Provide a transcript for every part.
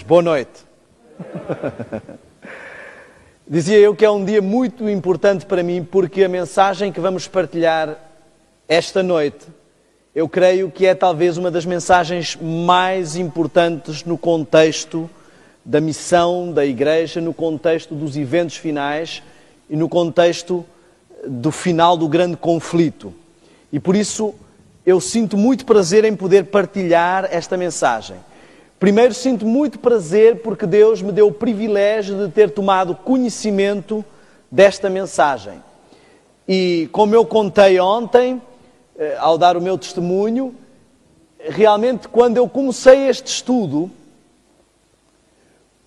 Boa noite. Dizia eu que é um dia muito importante para mim, porque a mensagem que vamos partilhar esta noite, eu creio que é talvez uma das mensagens mais importantes no contexto da missão da Igreja, no contexto dos eventos finais e no contexto do final do grande conflito. E por isso eu sinto muito prazer em poder partilhar esta mensagem. Primeiro, sinto muito prazer porque Deus me deu o privilégio de ter tomado conhecimento desta mensagem. E como eu contei ontem, ao dar o meu testemunho, realmente quando eu comecei este estudo,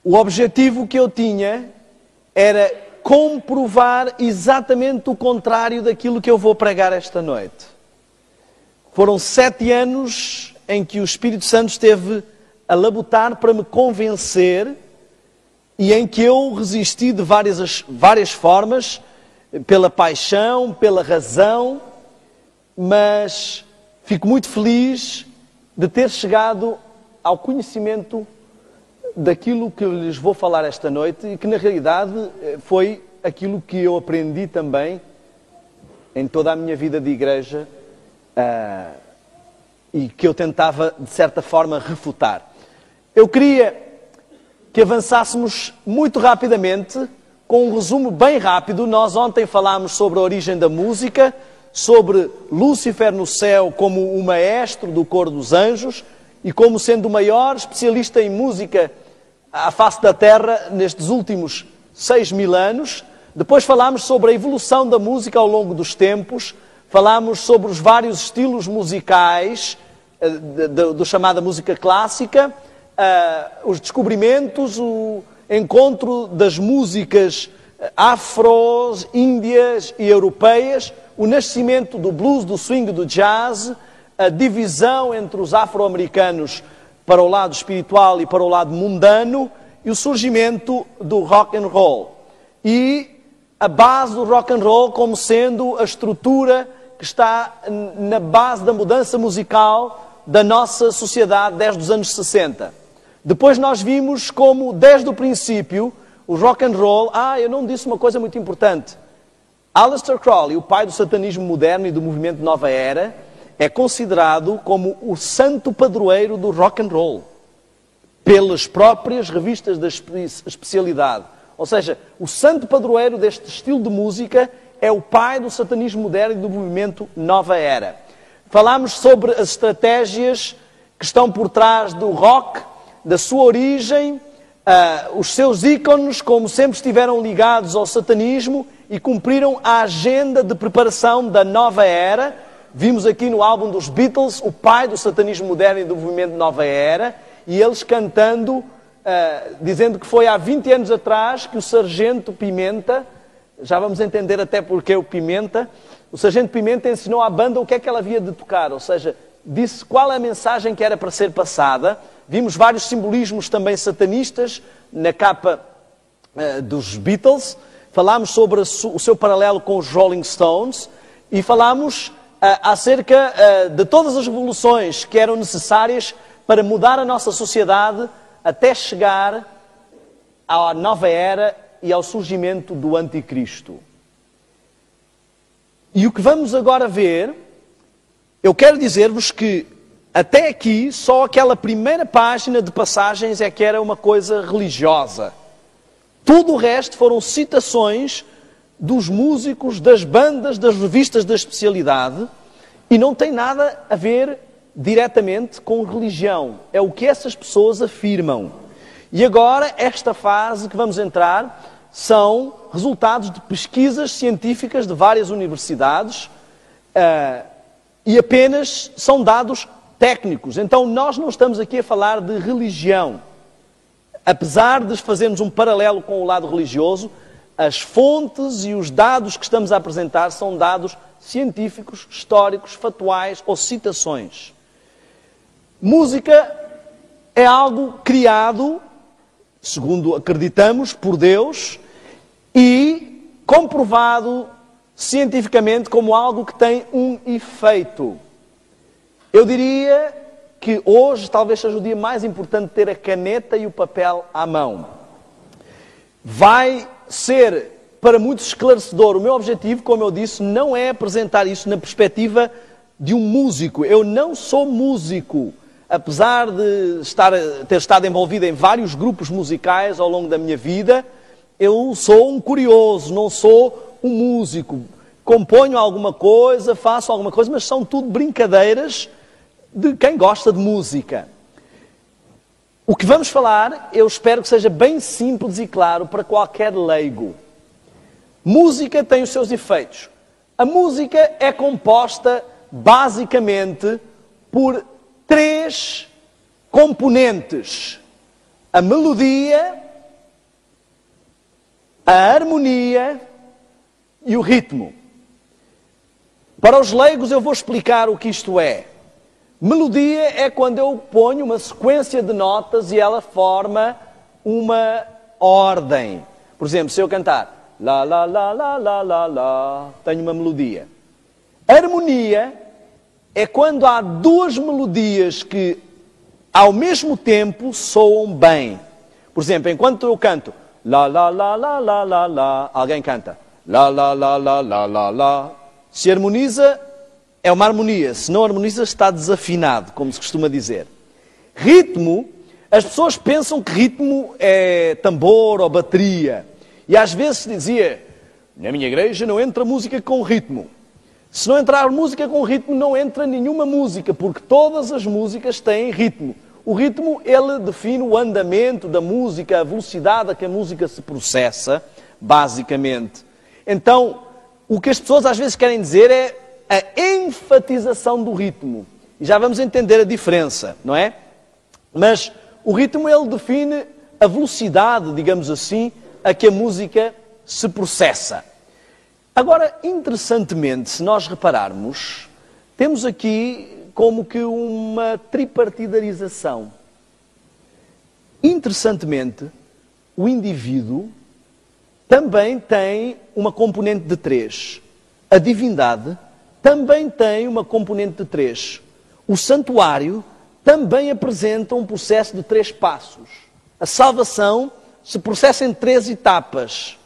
o objetivo que eu tinha era comprovar exatamente o contrário daquilo que eu vou pregar esta noite. Foram 7 anos em que o Espírito Santo esteve a labutar para me convencer e em que eu resisti de várias formas, pela paixão, pela razão, mas fico muito feliz de ter chegado ao conhecimento daquilo que lhes vou falar esta noite e que na realidade foi aquilo que eu aprendi também em toda a minha vida de igreja e que eu tentava de certa forma refutar. Eu queria que avançássemos muito rapidamente, com um resumo bem rápido. Nós ontem falámos sobre a origem da música, sobre Lúcifer no céu como o maestro do coro dos anjos e como sendo o maior especialista em música à face da Terra nestes últimos 6.000 anos. Depois falámos sobre a evolução da música ao longo dos tempos, falámos sobre os vários estilos musicais do chamada música clássica, os descobrimentos, o encontro das músicas afros, índias e europeias, o nascimento do blues, do swing, do jazz, a divisão entre os afro-americanos para o lado espiritual e para o lado mundano e o surgimento do rock and roll. E a base do rock and roll como sendo a estrutura que está na base da mudança musical da nossa sociedade desde os anos 60. Depois nós vimos como, desde o princípio, o rock and roll... eu não disse uma coisa muito importante. Aleister Crowley, o pai do satanismo moderno e do movimento Nova Era, é considerado como o santo padroeiro do rock and roll, pelas próprias revistas da especialidade. Ou seja, o santo padroeiro deste estilo de música é o pai do satanismo moderno e do movimento Nova Era. Falámos sobre as estratégias que estão por trás do rock, da sua origem, os seus ícones, como sempre estiveram ligados ao satanismo e cumpriram a agenda de preparação da nova era. Vimos aqui no álbum dos Beatles o pai do satanismo moderno e do movimento Nova Era, e eles cantando, dizendo que foi há 20 anos atrás que o Sargento Pimenta, já vamos entender até porque o Pimenta, o Sargento Pimenta ensinou à banda o que é que ela havia de tocar, ou seja, disse qual é a mensagem que era para ser passada. Vimos vários simbolismos também satanistas na capa dos Beatles. Falámos sobre o seu paralelo com os Rolling Stones e falámos acerca de todas as revoluções que eram necessárias para mudar a nossa sociedade até chegar à nova era e ao surgimento do Anticristo. E o que vamos agora ver, eu quero dizer-vos que até aqui só aquela primeira página de passagens é que era uma coisa religiosa. Tudo o resto foram citações dos músicos, das bandas, das revistas da especialidade e não tem nada a ver diretamente com religião. É o que essas pessoas afirmam. E agora, esta fase que vamos entrar são resultados de pesquisas científicas de várias universidades e apenas são dados técnicos. Então, nós não estamos aqui a falar de religião. Apesar de fazermos um paralelo com o lado religioso, as fontes e os dados que estamos a apresentar são dados científicos, históricos, factuais ou citações. Música é algo criado, segundo acreditamos, por Deus e comprovado cientificamente como algo que tem um efeito. Eu diria que hoje talvez seja o dia mais importante ter a caneta e o papel à mão. Vai ser para muitos esclarecedor. O meu objetivo, como eu disse, não é apresentar isso na perspectiva de um músico. Eu não sou músico. Apesar de ter estado envolvido em vários grupos musicais ao longo da minha vida, eu sou um curioso, não sou um músico. Componho alguma coisa, faço alguma coisa, mas são tudo brincadeiras de quem gosta de música. O que vamos falar, eu espero que seja bem simples e claro para qualquer leigo. Música tem os seus efeitos. A música é composta basicamente por 3 componentes: a melodia, a harmonia e o ritmo. Para os leigos eu vou explicar o que isto é. Melodia é quando eu ponho uma sequência de notas e ela forma uma ordem. Por exemplo, se eu cantar lá, lá, lá, lá, lá, lá, lá, tenho uma melodia. Harmonia é quando há 2 melodias que ao mesmo tempo soam bem. Por exemplo, enquanto eu canto lá, lá, lá, lá, lá, lá, lá, alguém canta lá, lá, lá, lá, lá, lá, lá. Se harmoniza, é uma harmonia. Se não harmoniza, está desafinado, como se costuma dizer. Ritmo, as pessoas pensam que ritmo é tambor ou bateria. E às vezes se dizia, na minha igreja não entra música com ritmo. Se não entrar música com ritmo, não entra nenhuma música, porque todas as músicas têm ritmo. O ritmo, ele define o andamento da música, a velocidade a que a música se processa, basicamente. Então, o que as pessoas às vezes querem dizer é a enfatização do ritmo. E já vamos entender a diferença, não é? Mas o ritmo, ele define a velocidade, digamos assim, a que a música se processa. Agora, interessantemente, se nós repararmos, temos aqui como que uma tripartidarização. Interessantemente, o indivíduo também tem uma componente de 3. A divindade também tem uma componente de 3. O santuário também apresenta um processo de 3 passos. A salvação se processa em 3 etapas.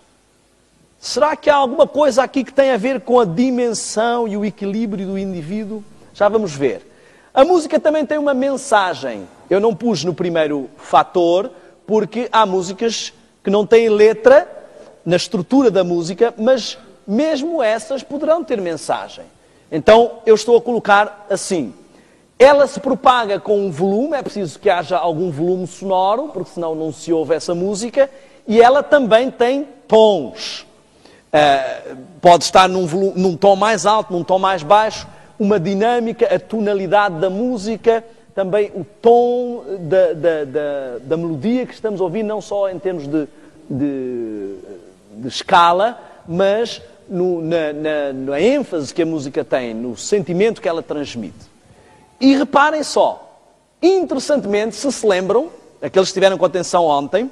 Será que há alguma coisa aqui que tem a ver com a dimensão e o equilíbrio do indivíduo? Já vamos ver. A música também tem uma mensagem. Eu não pus no primeiro fator, porque há músicas que não têm letra na estrutura da música, mas mesmo essas poderão ter mensagem. Então, eu estou a colocar assim. Ela se propaga com um volume, é preciso que haja algum volume sonoro, porque senão não se ouve essa música, e ela também tem tons. Pode estar num tom mais alto, num tom mais baixo, uma dinâmica, a tonalidade da música, também o tom da melodia que estamos a ouvir, não só em termos de escala, mas na ênfase que a música tem, no sentimento que ela transmite. E reparem só, interessantemente, se lembram, aqueles que estiveram com atenção ontem,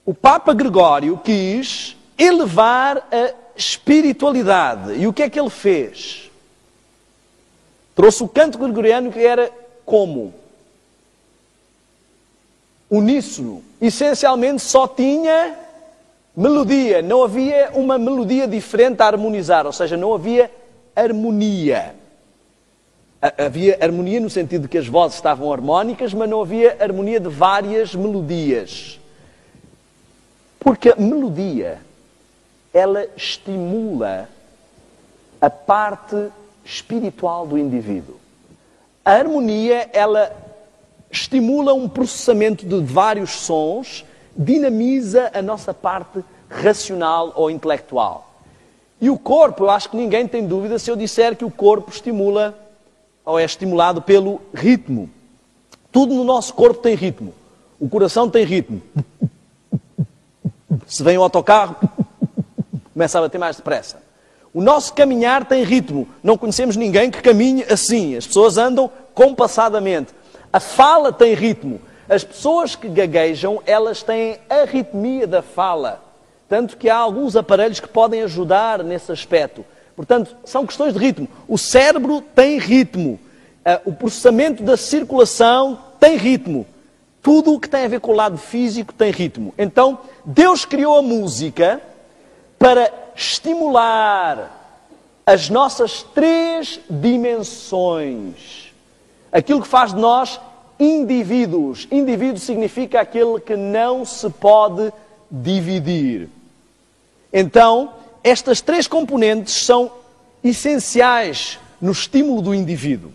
o Papa Gregório quis elevar a espiritualidade. E o que é que ele fez? Trouxe o canto gregoriano, que era como? uníssono. Essencialmente só tinha melodia, não havia uma melodia diferente a harmonizar, ou seja, não havia harmonia. Havia harmonia no sentido de que as vozes estavam harmónicas, mas não havia harmonia de várias melodias. Porque a melodia, ela estimula a parte espiritual do indivíduo. A harmonia, ela estimula um processamento de vários sons, dinamiza a nossa parte racional ou intelectual. E o corpo, eu acho que ninguém tem dúvida se eu disser que o corpo estimula ou é estimulado pelo ritmo. Tudo no nosso corpo tem ritmo. O coração tem ritmo. Se vem o autocarro, começa a bater mais depressa. O nosso caminhar tem ritmo. Não conhecemos ninguém que caminhe assim. As pessoas andam compassadamente. A fala tem ritmo. As pessoas que gaguejam, elas têm a arritmia da fala. Tanto que há alguns aparelhos que podem ajudar nesse aspecto. Portanto, são questões de ritmo. O cérebro tem ritmo. O processamento da circulação tem ritmo. Tudo o que tem a ver com o lado físico tem ritmo. Então, Deus criou a música para estimular as nossas 3 dimensões. Aquilo que faz de nós indivíduos. Indivíduo significa aquele que não se pode dividir. Então, estas 3 componentes são essenciais no estímulo do indivíduo.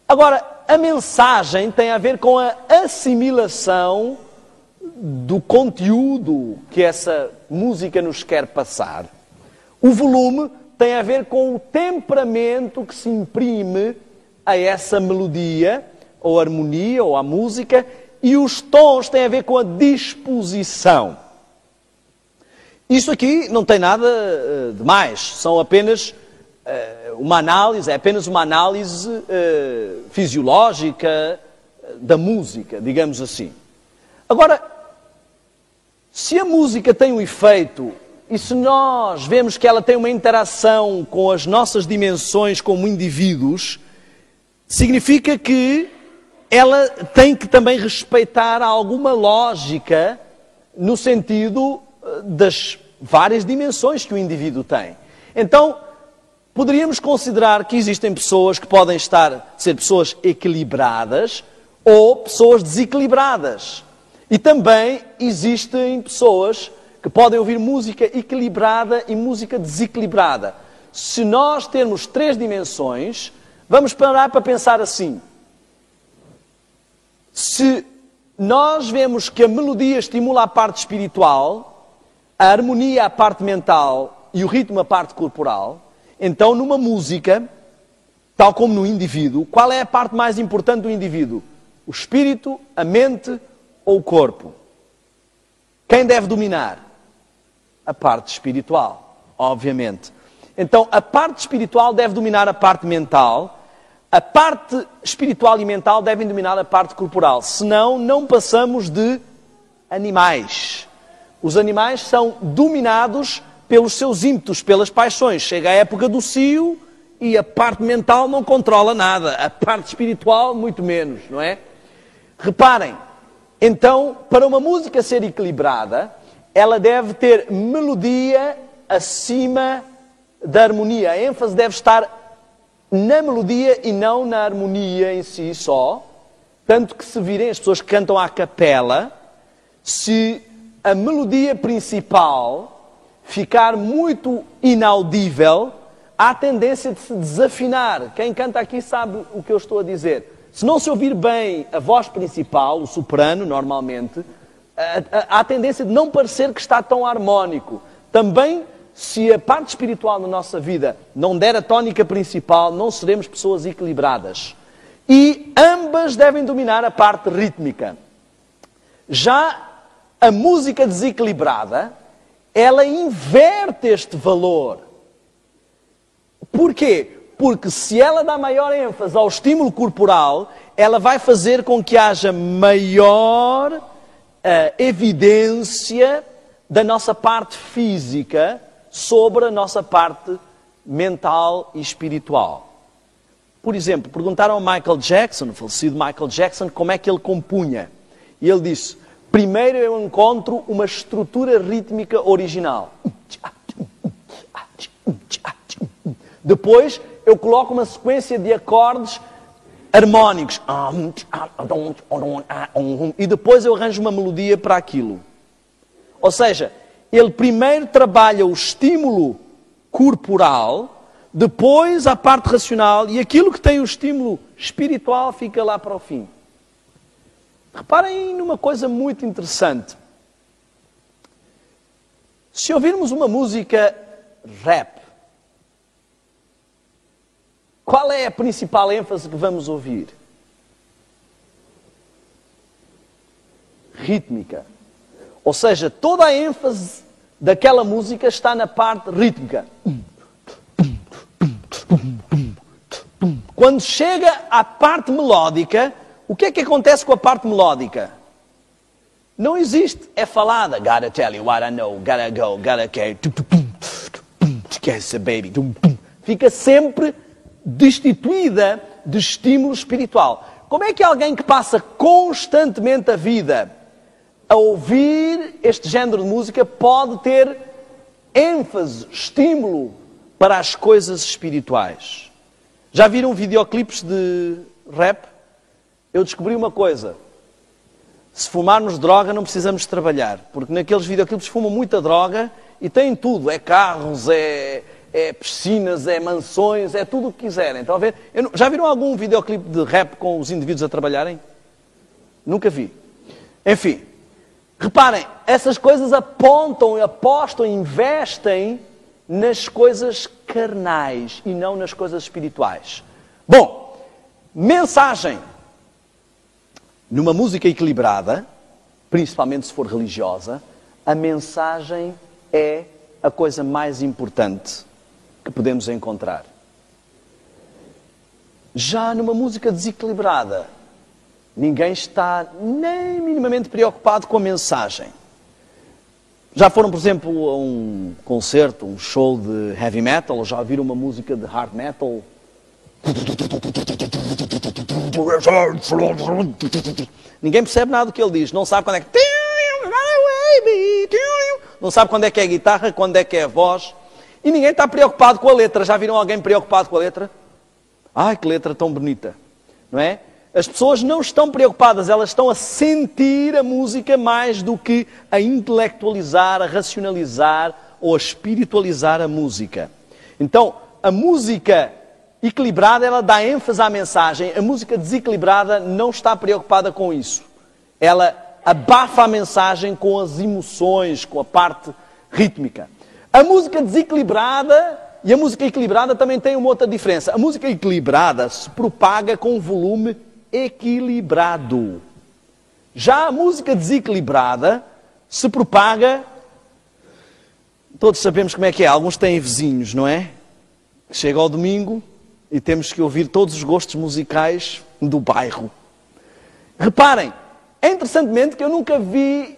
Agora, a mensagem tem a ver com a assimilação do conteúdo que essa música nos quer passar. O volume tem a ver com o temperamento que se imprime a essa melodia, ou harmonia, ou à música, e os tons têm a ver com a disposição. Isto aqui não tem nada de mais, são apenas uma análise, é apenas uma análise fisiológica da música, digamos assim. Agora, se a música tem um efeito, e se nós vemos que ela tem uma interação com as nossas dimensões como indivíduos, significa que ela tem que também respeitar alguma lógica no sentido das várias dimensões que o indivíduo tem. Então, poderíamos considerar que existem pessoas que podem ser pessoas equilibradas ou pessoas desequilibradas. E também existem pessoas que podem ouvir música equilibrada e música desequilibrada. Se nós termos 3 dimensões, vamos parar para pensar assim. Se nós vemos que a melodia estimula a parte espiritual, a harmonia a parte mental e o ritmo a parte corporal, então numa música, tal como no indivíduo, qual é a parte mais importante do indivíduo? O espírito, a mente ou o corpo? Quem deve dominar? A parte espiritual, obviamente. Então a parte espiritual deve dominar a parte mental, a parte espiritual e mental devem dominar a parte corporal, senão não passamos de animais. Os animais são dominados pelos seus ímpetos, pelas paixões. Chega a época do cio e a parte mental não controla nada, a parte espiritual muito menos, não é? Reparem, então, para uma música ser equilibrada, ela deve ter melodia acima da harmonia. A ênfase deve estar na melodia e não na harmonia em si só. Tanto que se virem as pessoas que cantam à capela, se a melodia principal ficar muito inaudível, há tendência de se desafinar. Quem canta aqui sabe o que eu estou a dizer. Se não se ouvir bem a voz principal, o soprano, normalmente, há tendência de não parecer que está tão harmónico. Também, se a parte espiritual na nossa vida não der a tónica principal, não seremos pessoas equilibradas. E ambas devem dominar a parte rítmica. Já a música desequilibrada, ela inverte este valor. Porquê? Porque se ela dá maior ênfase ao estímulo corporal, ela vai fazer com que haja maior evidência da nossa parte física sobre a nossa parte mental e espiritual. Por exemplo, perguntaram ao Michael Jackson, o falecido Michael Jackson, como é que ele compunha. E ele disse, primeiro eu encontro uma estrutura rítmica original. Depois eu coloco uma sequência de acordes harmónicos. E depois eu arranjo uma melodia para aquilo. Ou seja, ele primeiro trabalha o estímulo corporal, depois a parte racional, e aquilo que tem o estímulo espiritual fica lá para o fim. Reparem numa coisa muito interessante. Se ouvirmos uma música rap, qual é a principal ênfase que vamos ouvir? Rítmica. Ou seja, toda a ênfase daquela música está na parte rítmica. Quando chega à parte melódica, o que é que acontece com a parte melódica? Não existe. É falada. Gotta tell you what I know. Gotta go. Gotta care. Baby. Fica sempre destituída de estímulo espiritual. Como é que alguém que passa constantemente a vida a ouvir este género de música pode ter ênfase, estímulo para as coisas espirituais? Já viram videoclipes de rap? Eu descobri uma coisa. Se fumarmos droga não precisamos trabalhar, porque naqueles videoclipes fumam muita droga e têm tudo. É carros, é piscinas, é mansões, é tudo o que quiserem. Estão a ver? Já viram algum videoclipe de rap com os indivíduos a trabalharem? Nunca vi. Enfim, reparem, essas coisas apontam, apostam, investem nas coisas carnais e não nas coisas espirituais. Bom, mensagem. Numa música equilibrada, principalmente se for religiosa, a mensagem é a coisa mais importante que podemos encontrar. Já numa música desequilibrada, ninguém está nem minimamente preocupado com a mensagem. Já foram, por exemplo, a um concerto, um show de heavy metal, ou já ouviram uma música de hard metal? Ninguém percebe nada do que ele diz. Não sabe quando é que... Não sabe quando é que é a guitarra, quando é que é a voz. E ninguém está preocupado com a letra. Já viram alguém preocupado com a letra? Ai, que letra tão bonita. Não é? As pessoas não estão preocupadas. Elas estão a sentir a música mais do que a intelectualizar, a racionalizar ou a espiritualizar a música. Então, a música equilibrada, ela dá ênfase à mensagem. A música desequilibrada não está preocupada com isso. Ela abafa a mensagem com as emoções, com a parte rítmica. A música desequilibrada e a música equilibrada também tem uma outra diferença. A música equilibrada se propaga com um volume equilibrado. Já a música desequilibrada se propaga... Todos sabemos como é que é. Alguns têm vizinhos, não é? Chega ao domingo e temos que ouvir todos os gostos musicais do bairro. Reparem, interessantemente eu nunca vi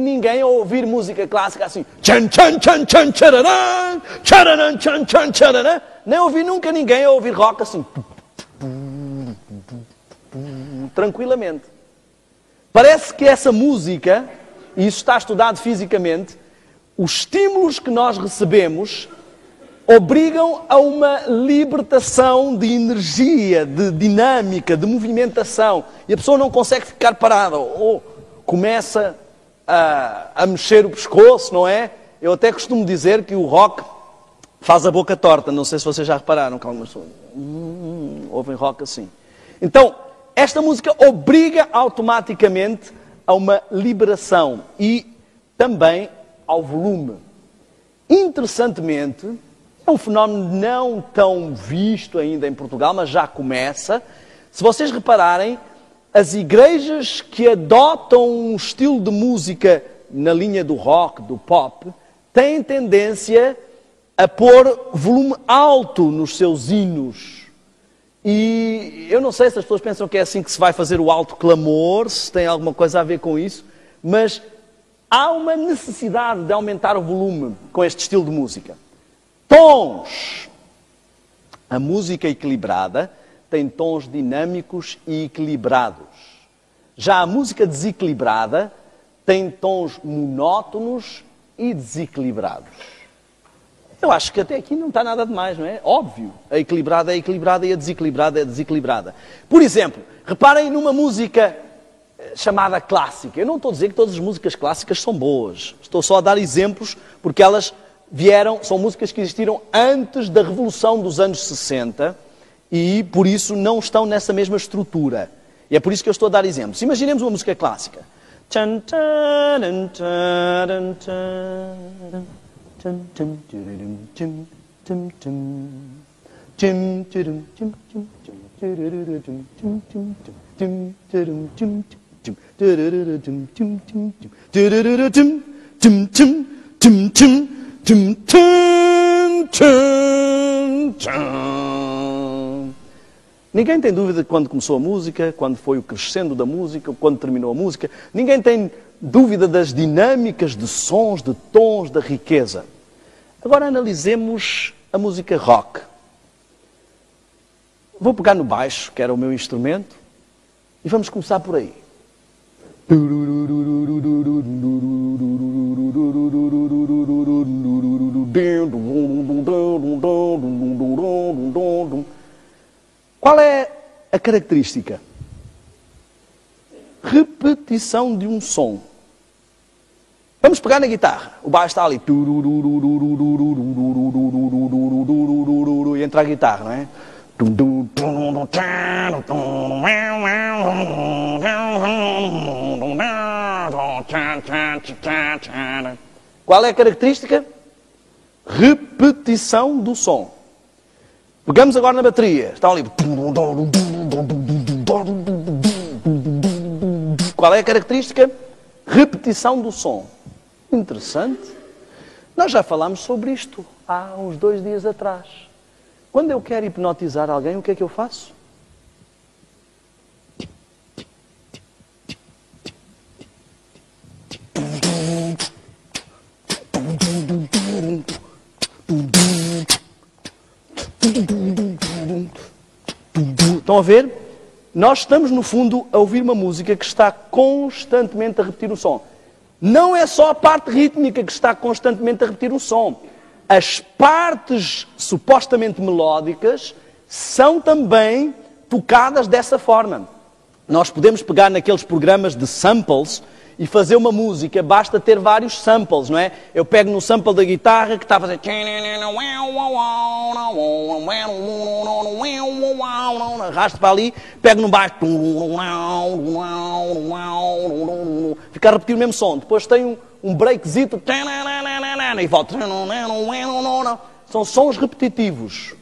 ninguém a ouvir música clássica assim. Tchan, tchan, tchan, tchan, tchararam, tchararam, tchan, tchan, tchararam. Nem ouvi nunca ninguém a ouvir rock assim. Tranquilamente. Parece que essa música, e isso está estudado fisicamente, os estímulos que nós recebemos obrigam a uma libertação de energia, de dinâmica, de movimentação. E a pessoa não consegue ficar parada. Ou começa a mexer o pescoço, não é? Eu até costumo dizer que o rock faz a boca torta. Não sei se vocês já repararam que algumas pessoas ouvem rock assim. Então, esta música obriga automaticamente a uma liberação e também ao volume. Interessantemente, é um fenómeno não tão visto ainda em Portugal, mas já começa. Se vocês repararem, as igrejas que adotam um estilo de música na linha do rock, do pop, têm tendência a pôr volume alto nos seus hinos. E eu não sei se as pessoas pensam que é assim que se vai fazer o alto clamor, se tem alguma coisa a ver com isso, mas há uma necessidade de aumentar o volume com este estilo de música. Tons. A música equilibrada tem tons dinâmicos e equilibrados. Já a música desequilibrada tem tons monótonos e desequilibrados. Eu acho que até aqui não está nada de mais, não é? Óbvio. A equilibrada é equilibrada e a desequilibrada é desequilibrada. Por exemplo, reparem numa música chamada clássica. Eu não estou a dizer que todas as músicas clássicas são boas. Estou só a dar exemplos porque elas são músicas que existiram antes da Revolução dos anos 60 e, por isso, não estão nessa mesma estrutura. E é por isso que eu estou a dar exemplos. Imaginemos uma música clássica. Ninguém tem dúvida de quando começou a música, quando foi o crescendo da música, quando terminou a música. Ninguém tem dúvida das dinâmicas de sons, de tons, da riqueza. Agora analisemos a música rock. Vou pegar no baixo, que era o meu instrumento, e vamos começar por aí. Qual é a característica? Repetição de um som. Vamos pegar na guitarra. O baixo está ali. E entra a guitarra, não é? Qual é a característica? Repetição do som. Pegamos agora na bateria. Está ali. Qual é a característica? Repetição do som. Interessante. Nós já falámos sobre isto há uns 2 dias atrás. Quando eu quero hipnotizar alguém, o que é que eu faço? Estão a ver? Nós estamos, no fundo, a ouvir uma música que está constantemente a repetir o som. Não é só a parte rítmica que está constantemente a repetir o som. As partes supostamente melódicas são também tocadas dessa forma. Nós podemos pegar naqueles programas de samples e fazer uma música, basta ter vários samples, não é? Eu pego no sample da guitarra que está a fazer... Arrasto para ali, pego no baixo... Fica a repetir o mesmo som. Depois tem um breakzito... E volta... São sons repetitivos.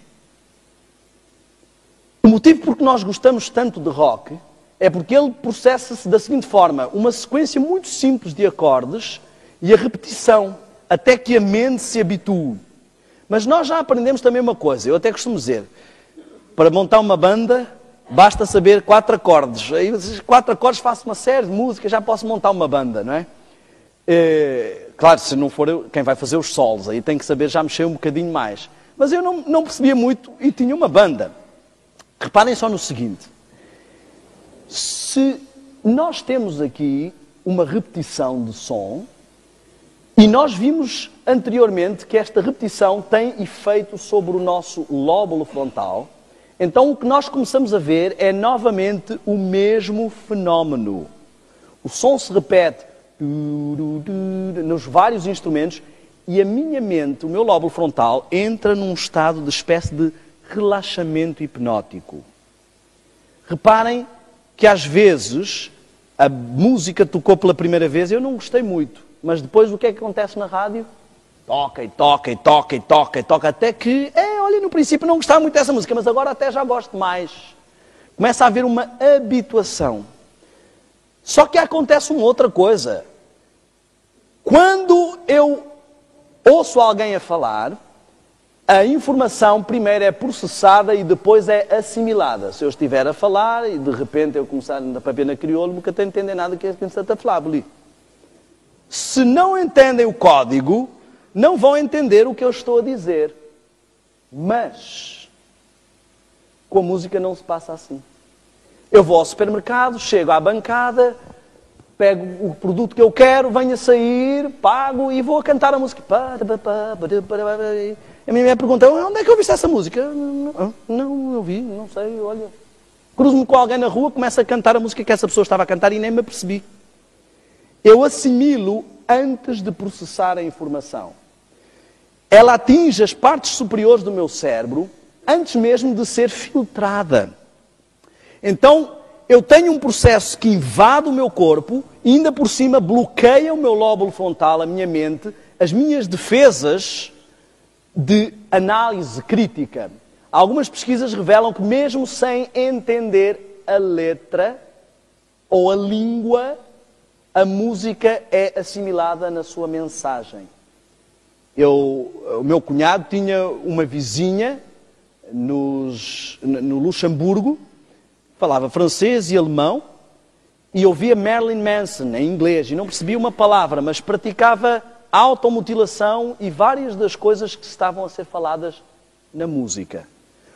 O motivo por que nós gostamos tanto de rock é porque ele processa-se da seguinte forma: uma sequência muito simples de acordes e a repetição, até que a mente se habitue. Mas nós já aprendemos também uma coisa, eu até costumo dizer, para montar uma banda, basta saber 4 acordes. Aí, 4 acordes, faço uma série de músicas, já posso montar uma banda, não é? Claro, se não for eu, quem vai fazer os solos, aí tem que saber já mexer um bocadinho mais. Mas eu não percebia muito e tinha uma banda. Reparem só no seguinte. Se nós temos aqui uma repetição de som, e nós vimos anteriormente que esta repetição tem efeito sobre o nosso lóbulo frontal, então o que nós começamos a ver é novamente o mesmo fenómeno. O som se repete nos vários instrumentos e a minha mente, o meu lóbulo frontal, entra num estado de espécie de relaxamento hipnótico. Reparem que às vezes a música tocou pela primeira vez, eu não gostei muito, mas depois o que é que acontece na rádio? Toca e toca e toca e toca e toca, até que, olha, no princípio não gostava muito dessa música, mas agora até já gosto mais. Começa a haver uma habituação. Só que acontece uma outra coisa. Quando eu ouço alguém a falar, a informação primeiro é processada e depois é assimilada. Se eu estiver a falar e de repente eu começar a ver na crioulo, nunca tenho a entender nada que quem está a falar ali. Se não entendem o código, não vão entender o que eu estou a dizer. Mas com a música não se passa assim. Eu vou ao supermercado, chego à bancada, pego o produto que eu quero, venho a sair, pago e vou a cantar a música. A minha mulher pergunta, onde é que ouviste essa música? Não ouvi, não sei, olha. Cruzo-me com alguém na rua, começo a cantar a música que essa pessoa estava a cantar e nem me apercebi. Eu assimilo antes de processar a informação. Ela atinge as partes superiores do meu cérebro antes mesmo de ser filtrada. Então, eu tenho um processo que invade o meu corpo e ainda por cima bloqueia o meu lóbulo frontal, a minha mente, as minhas defesas de análise crítica. Algumas pesquisas revelam que mesmo sem entender a letra ou a língua, a música é assimilada na sua mensagem. O meu cunhado tinha uma vizinha no Luxemburgo, falava francês e alemão, e ouvia Marilyn Manson em inglês, e não percebia uma palavra, mas praticava automutilação e várias das coisas que estavam a ser faladas na música.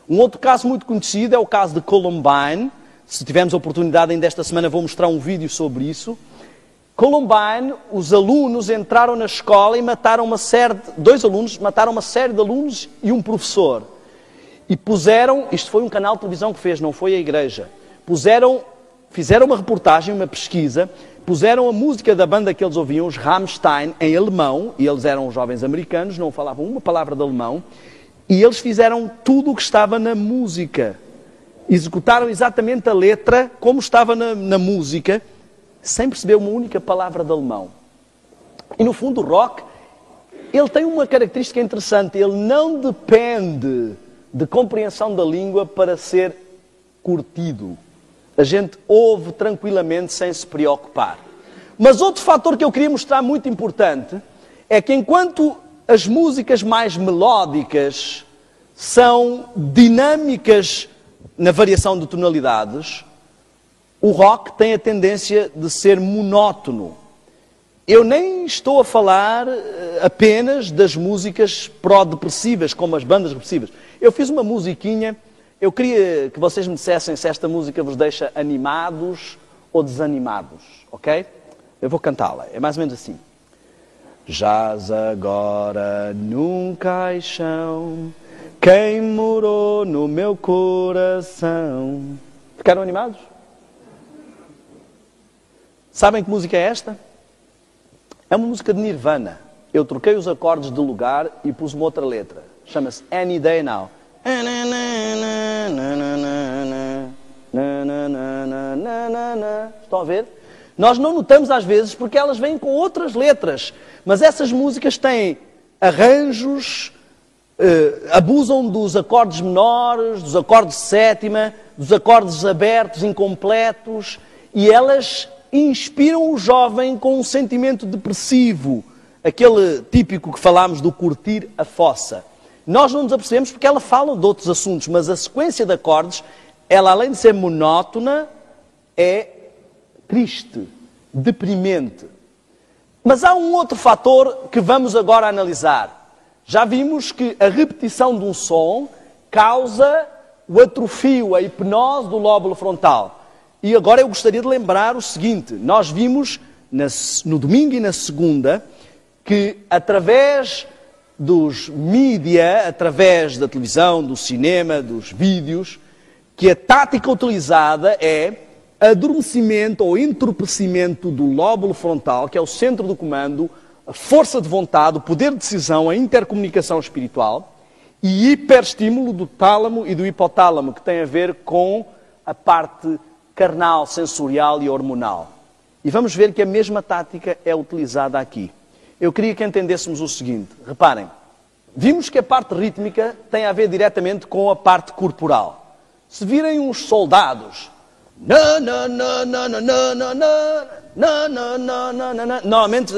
Um outro caso muito conhecido é o caso de Columbine. Se tivermos a oportunidade ainda esta semana vou mostrar um vídeo sobre isso. Columbine, os alunos entraram na escola e mataram dois alunos, mataram uma série de alunos e um professor. E puseram, isto foi um canal de televisão que fez, não foi a igreja, fizeram uma reportagem, uma pesquisa, puseram a música da banda que eles ouviam, os Rammstein, em alemão, e eles eram jovens americanos, não falavam uma palavra de alemão, e eles fizeram tudo o que estava na música. Executaram exatamente a letra como estava na música, sem perceber uma única palavra de alemão. E no fundo o rock, ele tem uma característica interessante, ele não depende de compreensão da língua para ser curtido. A gente ouve tranquilamente sem se preocupar. Mas outro fator que eu queria mostrar muito importante é que enquanto as músicas mais melódicas são dinâmicas na variação de tonalidades, o rock tem a tendência de ser monótono. Eu nem estou a falar apenas das músicas pró-depressivas, como as bandas depressivas. Eu fiz uma musiquinha, eu queria que vocês me dissessem se esta música vos deixa animados ou desanimados, ok? Eu vou cantá-la, é mais ou menos assim. Jaz agora num caixão, quem morou no meu coração. Ficaram animados? Sabem que música é esta? É uma música de Nirvana. Eu troquei os acordes de lugar e pus uma outra letra. Chama-se Any Day Now. Estão a ver? Nós não notamos às vezes porque elas vêm com outras letras. Mas essas músicas têm arranjos, abusam dos acordes menores, dos acordes de sétima, dos acordes abertos, incompletos, e elas inspiram o jovem com um sentimento depressivo, aquele típico que falámos do curtir a fossa. Nós não nos apercebemos porque ela fala de outros assuntos, mas a sequência de acordes, ela além de ser monótona, é triste, deprimente. Mas há um outro fator que vamos agora analisar. Já vimos que a repetição de um som causa o atrofio, a hipnose do lóbulo frontal. E agora eu gostaria de lembrar o seguinte, nós vimos no domingo e na segunda que através dos mídia, através da televisão, do cinema, dos vídeos, que a tática utilizada é adormecimento ou entorpecimento do lóbulo frontal, que é o centro do comando, a força de vontade, o poder de decisão, a intercomunicação espiritual, e hiperestímulo do tálamo e do hipotálamo, que tem a ver com a parte carnal, sensorial e hormonal. E vamos ver que a mesma tática é utilizada aqui. Eu queria que entendêssemos o seguinte, reparem, vimos que a parte rítmica tem a ver diretamente com a parte corporal. Se virem uns soldados, normalmente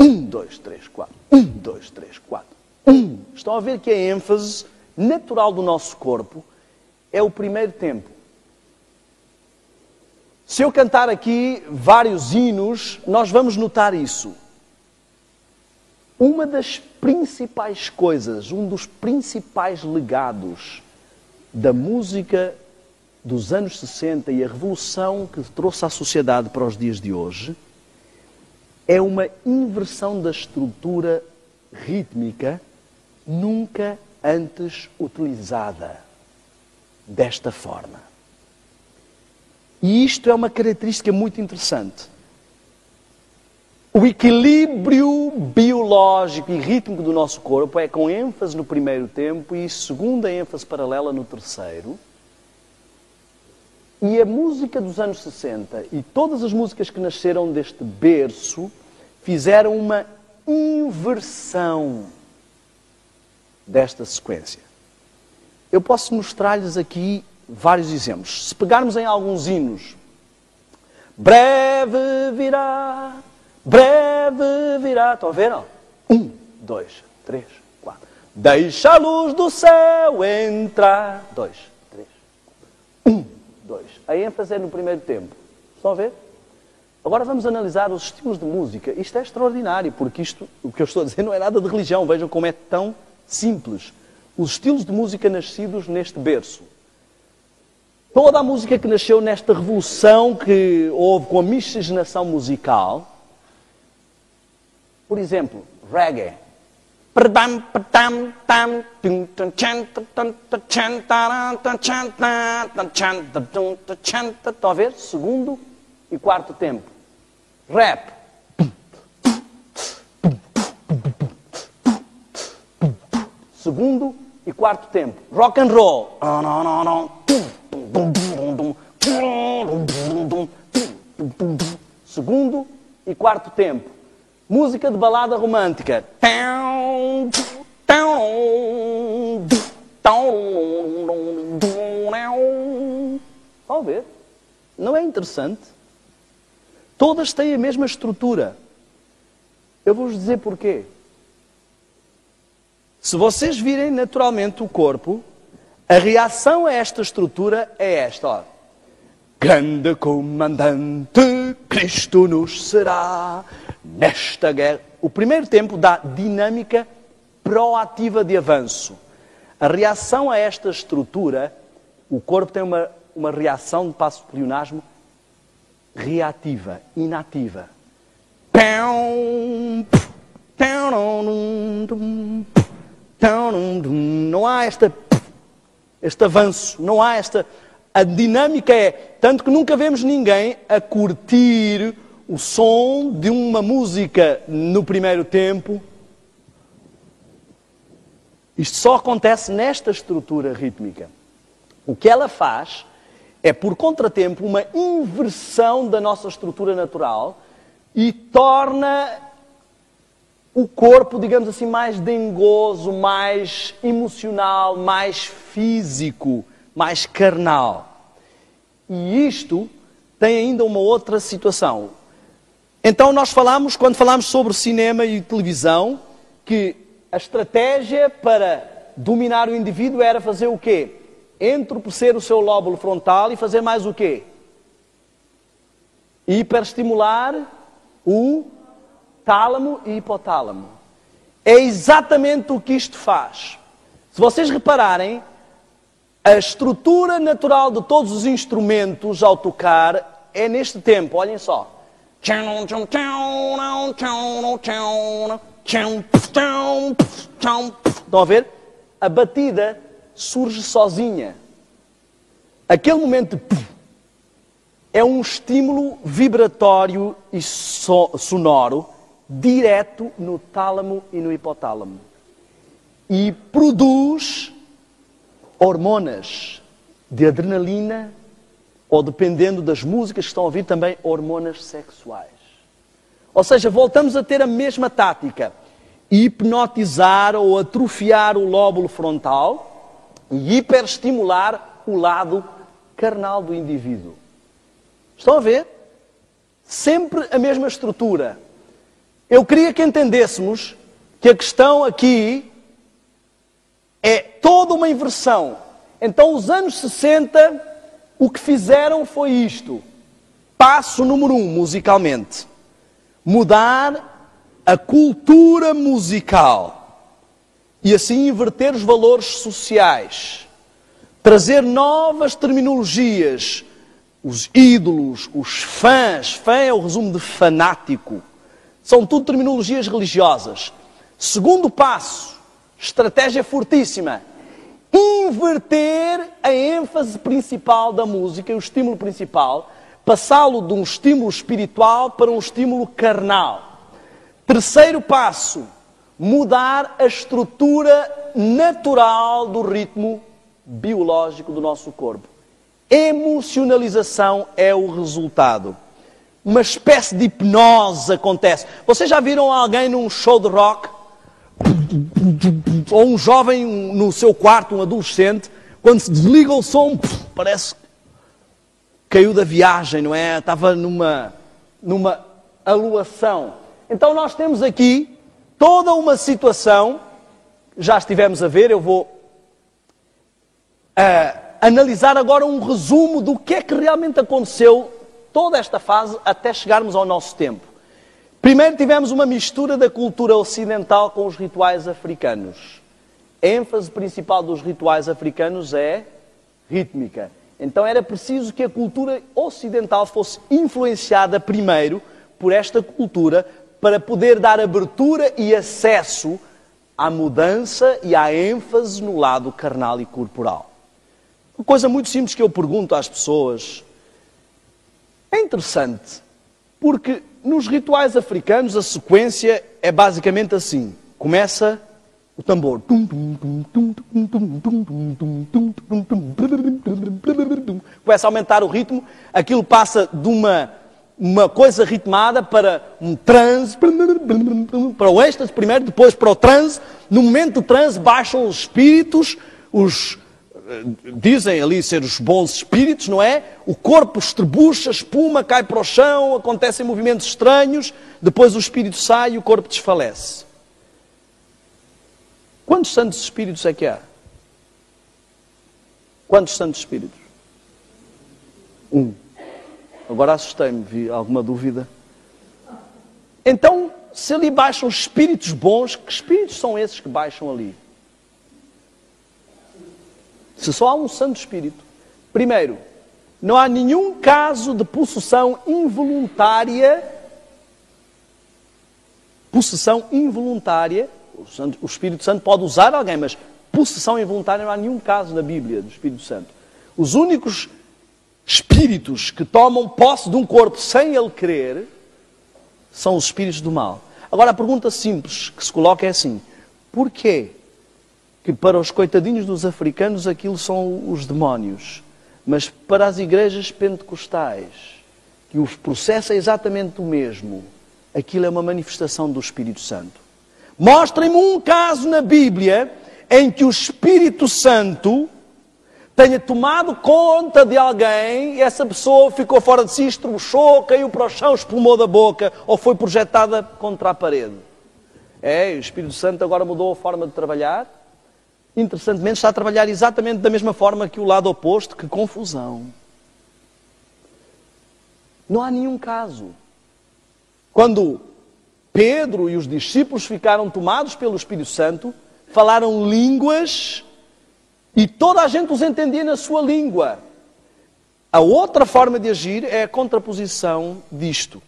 1, 2, 3, 4, 1, 2, 3, 4, 1. Estão a ver que a ênfase natural do nosso corpo é o primeiro tempo. Se eu cantar aqui vários hinos, nós vamos notar isso. Uma das principais coisas, um dos principais legados da música dos anos 60 e a revolução que trouxe à sociedade para os dias de hoje é uma inversão da estrutura rítmica nunca antes utilizada desta forma. E isto é uma característica muito interessante. O equilíbrio biológico e rítmico do nosso corpo é com ênfase no primeiro tempo e segunda ênfase paralela no terceiro. E a música dos anos 60 e todas as músicas que nasceram deste berço fizeram uma inversão desta sequência. Eu posso mostrar-lhes aqui vários exemplos. Se pegarmos em alguns hinos, breve virá, estão a ver? 1, 2, 3, 4. Deixa a luz do céu entrar. 2, 3, 1, 2. A ênfase é no primeiro tempo. Estão a ver? Agora vamos analisar os estilos de música. Isto é extraordinário, porque isto, o que eu estou a dizer, não é nada de religião. Vejam como é tão simples. Os estilos de música nascidos neste berço. Toda a música que nasceu nesta revolução que houve com a miscigenação musical. Por exemplo, reggae. Estão a ver? Segundo e quarto tempo. Rap. Segundo e quarto tempo. Rock and roll. Segundo e quarto tempo. Música de balada romântica. Estão a ver? Não é interessante? Todas têm a mesma estrutura. Eu vou-vos dizer porquê. Se vocês virem naturalmente o corpo, a reação a esta estrutura é esta. Ó. Grande comandante, Cristo nos será nesta guerra. O primeiro tempo dá dinâmica proativa de avanço. A reação a esta estrutura, o corpo tem uma reação de passo de pleonasmo reativa, inativa. Não há este avanço, não há esta... A dinâmica é... Tanto que nunca vemos ninguém a curtir o som de uma música no primeiro tempo. Isto só acontece nesta estrutura rítmica. O que ela faz é, por contratempo, uma inversão da nossa estrutura natural e torna o corpo, digamos assim, mais dengoso, mais emocional, mais físico, mais carnal. E isto tem ainda uma outra situação. Então nós falamos, quando falamos sobre cinema e televisão, que a estratégia para dominar o indivíduo era fazer o quê? Entorpecer o seu lóbulo frontal e fazer mais o quê? Hiperestimular o tálamo e hipotálamo. É exatamente o que isto faz. Se vocês repararem, a estrutura natural de todos os instrumentos ao tocar é neste tempo, olhem só. Estão a ver? A batida surge sozinha. Aquele momento é um estímulo vibratório e sonoro direto no tálamo e no hipotálamo. E produz hormonas de adrenalina ou, dependendo das músicas que estão a ouvir, também hormonas sexuais. Ou seja, voltamos a ter a mesma tática. Hipnotizar ou atrofiar o lóbulo frontal e hiperestimular o lado carnal do indivíduo. Estão a ver? Sempre a mesma estrutura. Eu queria que entendêssemos que a questão aqui é toda uma inversão. Então, os anos 60, o que fizeram foi isto. Passo número 1, musicalmente. Mudar a cultura musical e assim inverter os valores sociais. trazer novas terminologias. Os ídolos, os fãs, fã é o resumo de fanático. São tudo terminologias religiosas. Segundo passo, estratégia fortíssima. Inverter a ênfase principal da música, o estímulo principal, passá-lo de um estímulo espiritual para um estímulo carnal. Terceiro passo, mudar a estrutura natural do ritmo biológico do nosso corpo. Emocionalização é o resultado. Uma espécie de hipnose acontece. Vocês já viram alguém num show de rock? Ou um jovem no seu quarto, um adolescente, quando se desliga o som, parece que caiu da viagem, não é? Estava numa aluação. Então nós temos aqui toda uma situação, já estivemos a ver, eu vou analisar agora um resumo do que é que realmente aconteceu toda esta fase até chegarmos ao nosso tempo. Primeiro tivemos uma mistura da cultura ocidental com os rituais africanos. A ênfase principal dos rituais africanos é rítmica. Então era preciso que a cultura ocidental fosse influenciada primeiro por esta cultura para poder dar abertura e acesso à mudança e à ênfase no lado carnal e corporal. Uma coisa muito simples que eu pergunto às pessoas. É interessante, porque nos rituais africanos a sequência é basicamente assim. Começa o tambor. Começa a aumentar o ritmo. Aquilo passa de uma coisa ritmada para um transe, para o êxtase primeiro, depois para o transe. No momento do transe baixam os espíritos, dizem ali ser os bons espíritos, não é? O corpo estrebucha, espuma, cai para o chão, acontecem movimentos estranhos, depois o espírito sai e o corpo desfalece. Quantos santos espíritos é que há? Quantos santos espíritos? Um. Agora assustei-me, vi alguma dúvida. Então, se ali baixam espíritos bons, que espíritos são esses que baixam ali? Se só há um Santo Espírito. Primeiro, não há nenhum caso de possessão involuntária. Possessão involuntária. O Espírito Santo pode usar alguém, mas possessão involuntária não há nenhum caso na Bíblia do Espírito Santo. Os únicos espíritos que tomam posse de um corpo sem ele querer são os espíritos do mal. Agora a pergunta simples que se coloca é assim: porquê que para os coitadinhos dos africanos aquilo são os demónios, mas para as igrejas pentecostais, que o processo é exatamente o mesmo, aquilo é uma manifestação do Espírito Santo? Mostrem-me um caso na Bíblia em que o Espírito Santo tenha tomado conta de alguém e essa pessoa ficou fora de si, estruchou, caiu para o chão, espumou da boca ou foi projetada contra a parede. O Espírito Santo agora mudou a forma de trabalhar. Interessantemente, está a trabalhar exatamente da mesma forma que o lado oposto. Que confusão. Não há nenhum caso. Quando Pedro e os discípulos ficaram tomados pelo Espírito Santo, falaram línguas e toda a gente os entendia na sua língua. A outra forma de agir é a contraposição disto.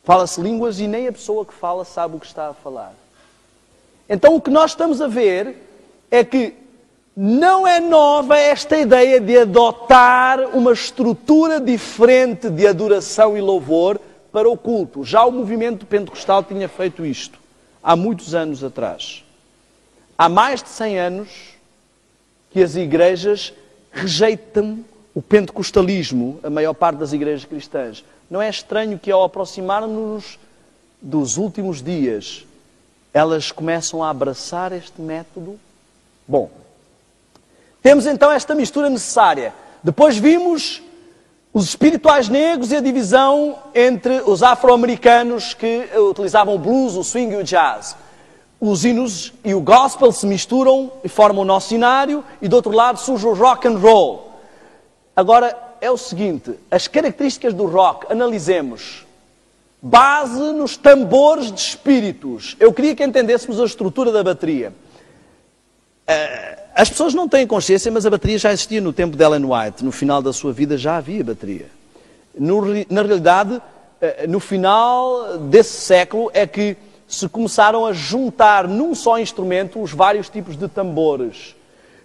Fala-se línguas e nem a pessoa que fala sabe o que está a falar. Então o que nós estamos a ver é que não é nova esta ideia de adotar uma estrutura diferente de adoração e louvor para o culto. Já o movimento pentecostal tinha feito isto há muitos anos atrás. Há mais de 100 anos que as igrejas rejeitam o pentecostalismo, a maior parte das igrejas cristãs. Não é estranho que ao aproximar-nos dos últimos dias, elas começam a abraçar este método? Bom, temos então esta mistura necessária. Depois vimos os espirituais negros e a divisão entre os afro-americanos que utilizavam o blues, o swing e o jazz. Os hinos e o gospel se misturam e formam o nosso cenário e do outro lado surge o rock and roll. Agora é o seguinte, as características do rock, analisemos. Base nos tambores de espíritos. Eu queria que entendêssemos a estrutura da bateria. As pessoas não têm consciência, mas a bateria já existia no tempo de Ellen White. No final da sua vida já havia bateria. Na realidade, no final desse século é que se começaram a juntar num só instrumento os vários tipos de tambores.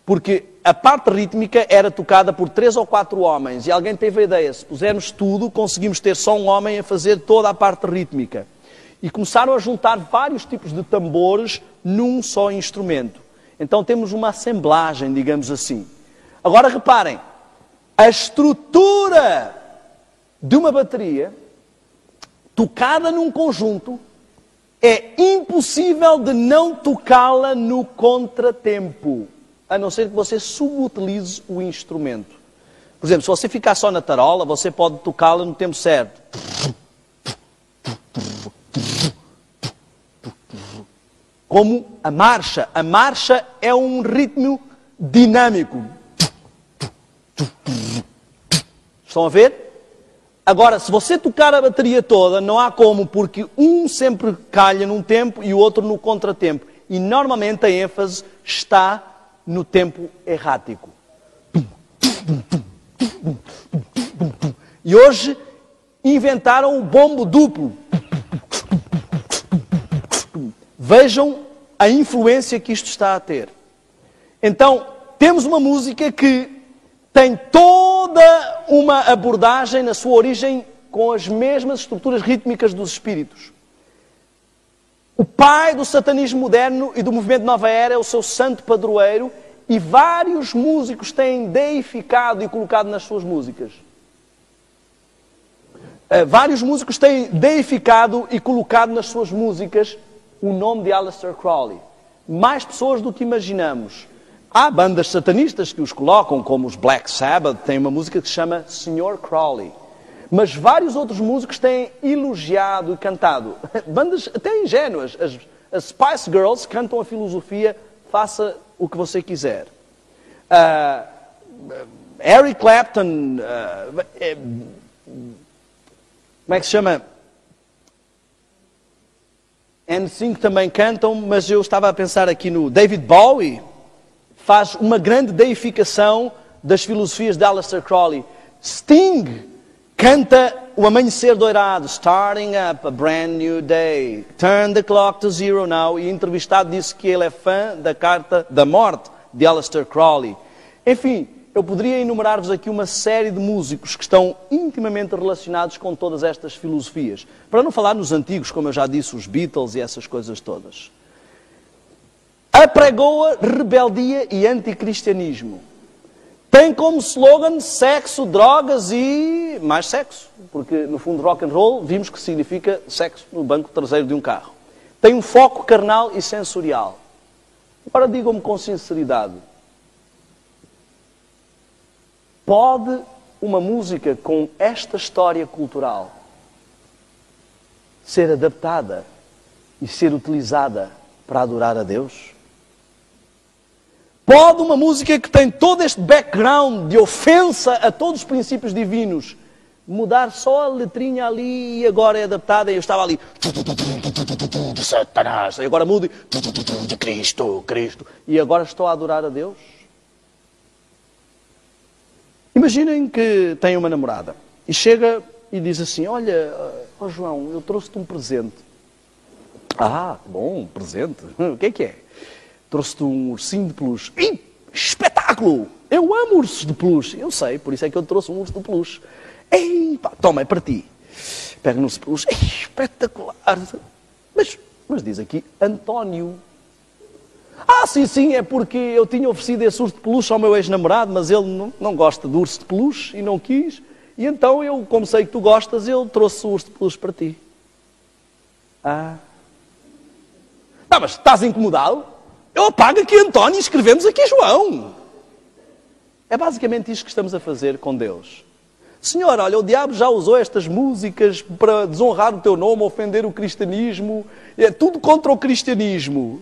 Porque a parte rítmica era tocada por 3 ou 4 homens. E alguém teve a ideia, se pusermos tudo, conseguimos ter só um homem a fazer toda a parte rítmica. E começaram a juntar vários tipos de tambores num só instrumento. Então temos uma assemblagem, digamos assim. Agora reparem, a estrutura de uma bateria, tocada num conjunto, é impossível de não tocá-la no contratempo, a não ser que você subutilize o instrumento. Por exemplo, se você ficar só na tarola, você pode tocá-la no tempo certo. Como a marcha. A marcha é um ritmo dinâmico. Estão a ver? Agora, se você tocar a bateria toda, não há como, porque um sempre calha num tempo e o outro no contratempo. E normalmente a ênfase está no tempo errático. E hoje inventaram o bombo duplo. Vejam a influência que isto está a ter. Então, temos uma música que tem toda uma abordagem na sua origem com as mesmas estruturas rítmicas dos espíritos. O pai do satanismo moderno e do movimento Nova Era é o seu santo padroeiro e vários músicos têm deificado e colocado nas suas músicas. Vários músicos têm deificado e colocado nas suas músicas o nome de Aleister Crowley. Mais pessoas do que imaginamos. Há bandas satanistas que os colocam, como os Black Sabbath, tem uma música que se chama Sr. Crowley. Mas vários outros músicos têm elogiado e cantado. Bandas até ingênuas. As Spice Girls cantam a filosofia, faça o que você quiser. Eric Clapton, como é que se chama? NSYNC também cantam, mas eu estava a pensar aqui no David Bowie, faz uma grande deificação das filosofias de Aleister Crowley. Sting canta o amanhecer dourado, starting up a brand new day, turn the clock to zero now, e entrevistado disse que ele é fã da Carta da Morte de Aleister Crowley. Enfim, eu poderia enumerar-vos aqui uma série de músicos que estão intimamente relacionados com todas estas filosofias. Para não falar nos antigos, como eu já disse, os Beatles e essas coisas todas. Apregou-a rebeldia e anticristianismo. Tem como slogan sexo, drogas e mais sexo. Porque, no fundo, rock and roll, vimos que significa sexo no banco traseiro de um carro. Tem um foco carnal e sensorial. Agora digam-me com sinceridade. Pode uma música com esta história cultural ser adaptada e ser utilizada para adorar a Deus? Pode uma música que tem todo este background de ofensa a todos os princípios divinos mudar só a letrinha ali e agora é adaptada? E eu estava ali, Satanás, e agora mudo, Cristo, Cristo, e agora estou a adorar a Deus? Imaginem que tem uma namorada e chega e diz assim, olha, João, eu trouxe-te um presente. Ah, bom, um presente. O que é? Trouxe-te um ursinho de peluche. Ih, espetáculo! Eu amo ursos de peluche. Eu sei, por isso é que eu trouxe um urso de peluche. Ei, pá, toma, é para ti. Pega no urso de peluche. Ei, espetacular! Mas diz aqui, António. Ah, sim, é porque eu tinha oferecido esse urso de peluche ao meu ex-namorado, mas ele não gosta de urso de peluche e não quis. E então eu, como sei que tu gostas, eu trouxe o urso de peluche para ti. Ah. Não, mas estás incomodado? Eu apago aqui António e escrevemos aqui João. É basicamente isto que estamos a fazer com Deus. Senhor, olha, o diabo já usou estas músicas para desonrar o teu nome, ofender o cristianismo. É tudo contra o cristianismo.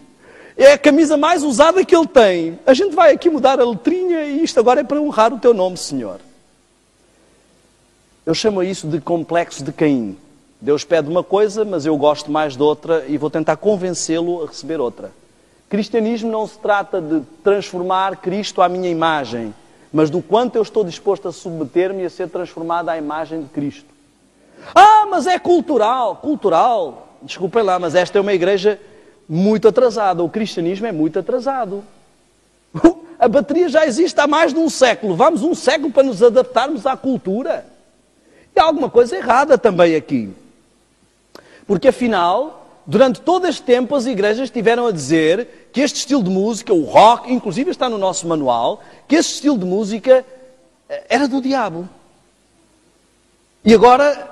É a camisa mais usada que ele tem. A gente vai aqui mudar a letrinha e isto agora é para honrar o teu nome, Senhor. Eu chamo isso de complexo de Caim. Deus pede uma coisa, mas eu gosto mais de outra e vou tentar convencê-lo a receber outra. Cristianismo não se trata de transformar Cristo à minha imagem, mas do quanto eu estou disposto a submeter-me e a ser transformado à imagem de Cristo. Ah, mas é cultural. Cultural? Desculpem lá, mas esta é uma igreja muito atrasada. O cristianismo é muito atrasado. A bateria já existe há mais de um século. Vamos um século para nos adaptarmos à cultura. E há alguma coisa errada também aqui. Porque afinal, durante todo este tempo, as igrejas tiveram a dizer que este estilo de música, o rock, inclusive está no nosso manual, que este estilo de música era do diabo. E agora,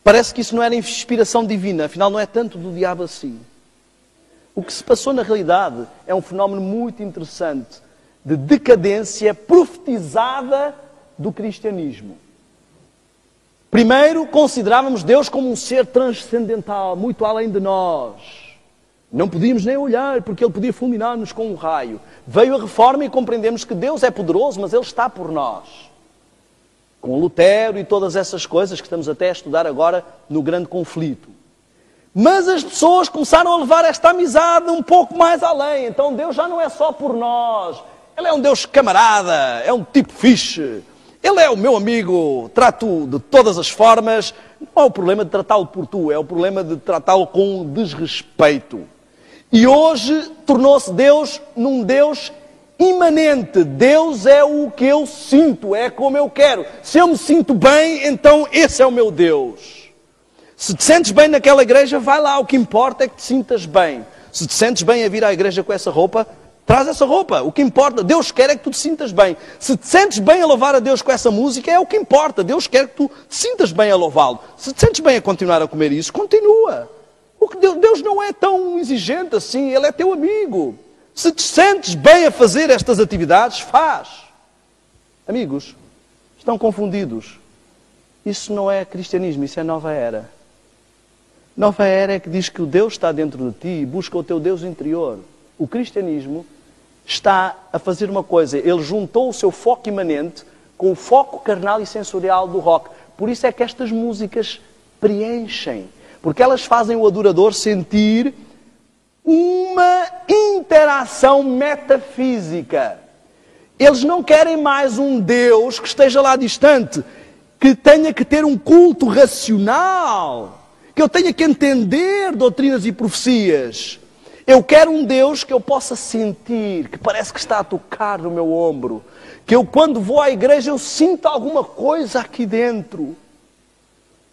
parece que isso não era inspiração divina, afinal não é tanto do diabo assim. O que se passou na realidade é um fenómeno muito interessante de decadência profetizada do cristianismo. Primeiro, considerávamos Deus como um ser transcendental, muito além de nós. Não podíamos nem olhar, porque Ele podia fulminar-nos com um raio. Veio a Reforma e compreendemos que Deus é poderoso, mas Ele está por nós. Com Lutero e todas essas coisas que estamos até a estudar agora no grande conflito. Mas as pessoas começaram a levar esta amizade um pouco mais além. Então Deus já não é só por nós. Ele é um Deus camarada, é um tipo fixe. Ele é o meu amigo, trato-o de todas as formas. Não é o problema de tratá-lo por tu, é o problema de tratá-lo com desrespeito. E hoje tornou-se Deus num Deus imanente. Deus é o que eu sinto, é como eu quero. Se eu me sinto bem, então esse é o meu Deus. Se te sentes bem naquela igreja, vai lá. O que importa é que te sintas bem. Se te sentes bem a vir à igreja com essa roupa, traz essa roupa. O que importa, Deus quer é que tu te sintas bem. Se te sentes bem a louvar a Deus com essa música, é o que importa. Deus quer que tu te sintas bem a louvá-lo. Se te sentes bem a continuar a comer isso, continua. Deus não é tão exigente assim, Ele é teu amigo. Se te sentes bem a fazer estas atividades, faz. Amigos, estão confundidos. Isso não é cristianismo, isso é nova era. Nova era é que diz que o Deus está dentro de ti e busca o teu Deus interior. O cristianismo está a fazer uma coisa. Ele juntou o seu foco imanente com o foco carnal e sensorial do rock. Por isso é que estas músicas preenchem. Porque elas fazem o adorador sentir uma interação metafísica. Eles não querem mais um Deus que esteja lá distante, que tenha que ter um culto racional, que eu tenha que entender doutrinas e profecias. Eu quero um Deus que eu possa sentir, que parece que está a tocar no meu ombro, que eu quando vou à igreja eu sinto alguma coisa aqui dentro.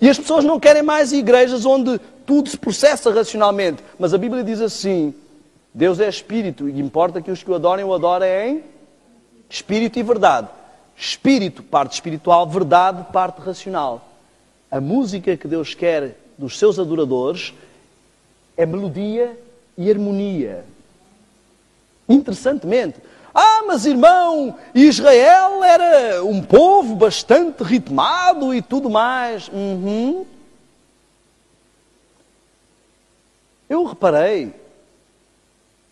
E as pessoas não querem mais igrejas onde tudo se processa racionalmente. Mas a Bíblia diz assim, Deus é Espírito e importa que os que o adorem em Espírito e verdade. Espírito, parte espiritual, verdade, parte racional. A música que Deus quer dos seus adoradores é melodia e harmonia. Interessantemente. Ah, mas irmão, Israel era um povo bastante ritmado e tudo mais. Eu reparei,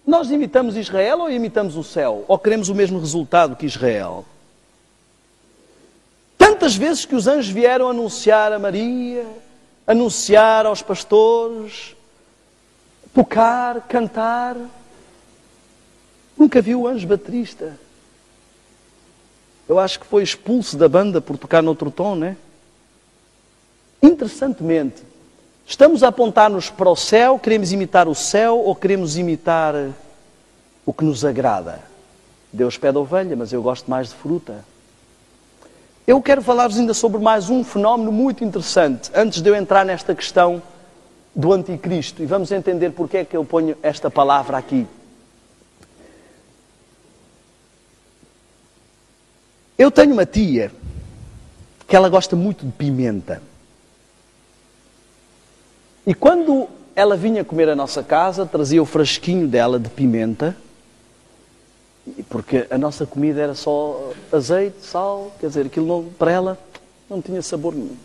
nós imitamos Israel ou imitamos o céu? Ou queremos o mesmo resultado que Israel? Tantas vezes que os anjos vieram anunciar a Maria, anunciar aos pastores, tocar, cantar. Nunca vi o anjo baterista. Eu acho que foi expulso da banda por tocar noutro tom, né? Interessantemente, estamos a apontar-nos para o céu, queremos imitar o céu ou queremos imitar o que nos agrada? Deus pede ovelha, mas eu gosto mais de fruta. Eu quero falar-vos ainda sobre mais um fenómeno muito interessante, antes de eu entrar nesta questão do anticristo. E vamos entender porque é que eu ponho esta palavra aqui. Eu tenho uma tia que ela gosta muito de pimenta. E quando ela vinha comer à nossa casa, trazia o frasquinho dela de pimenta, porque a nossa comida era só azeite, sal, quer dizer, aquilo não, para ela não tinha sabor nenhum.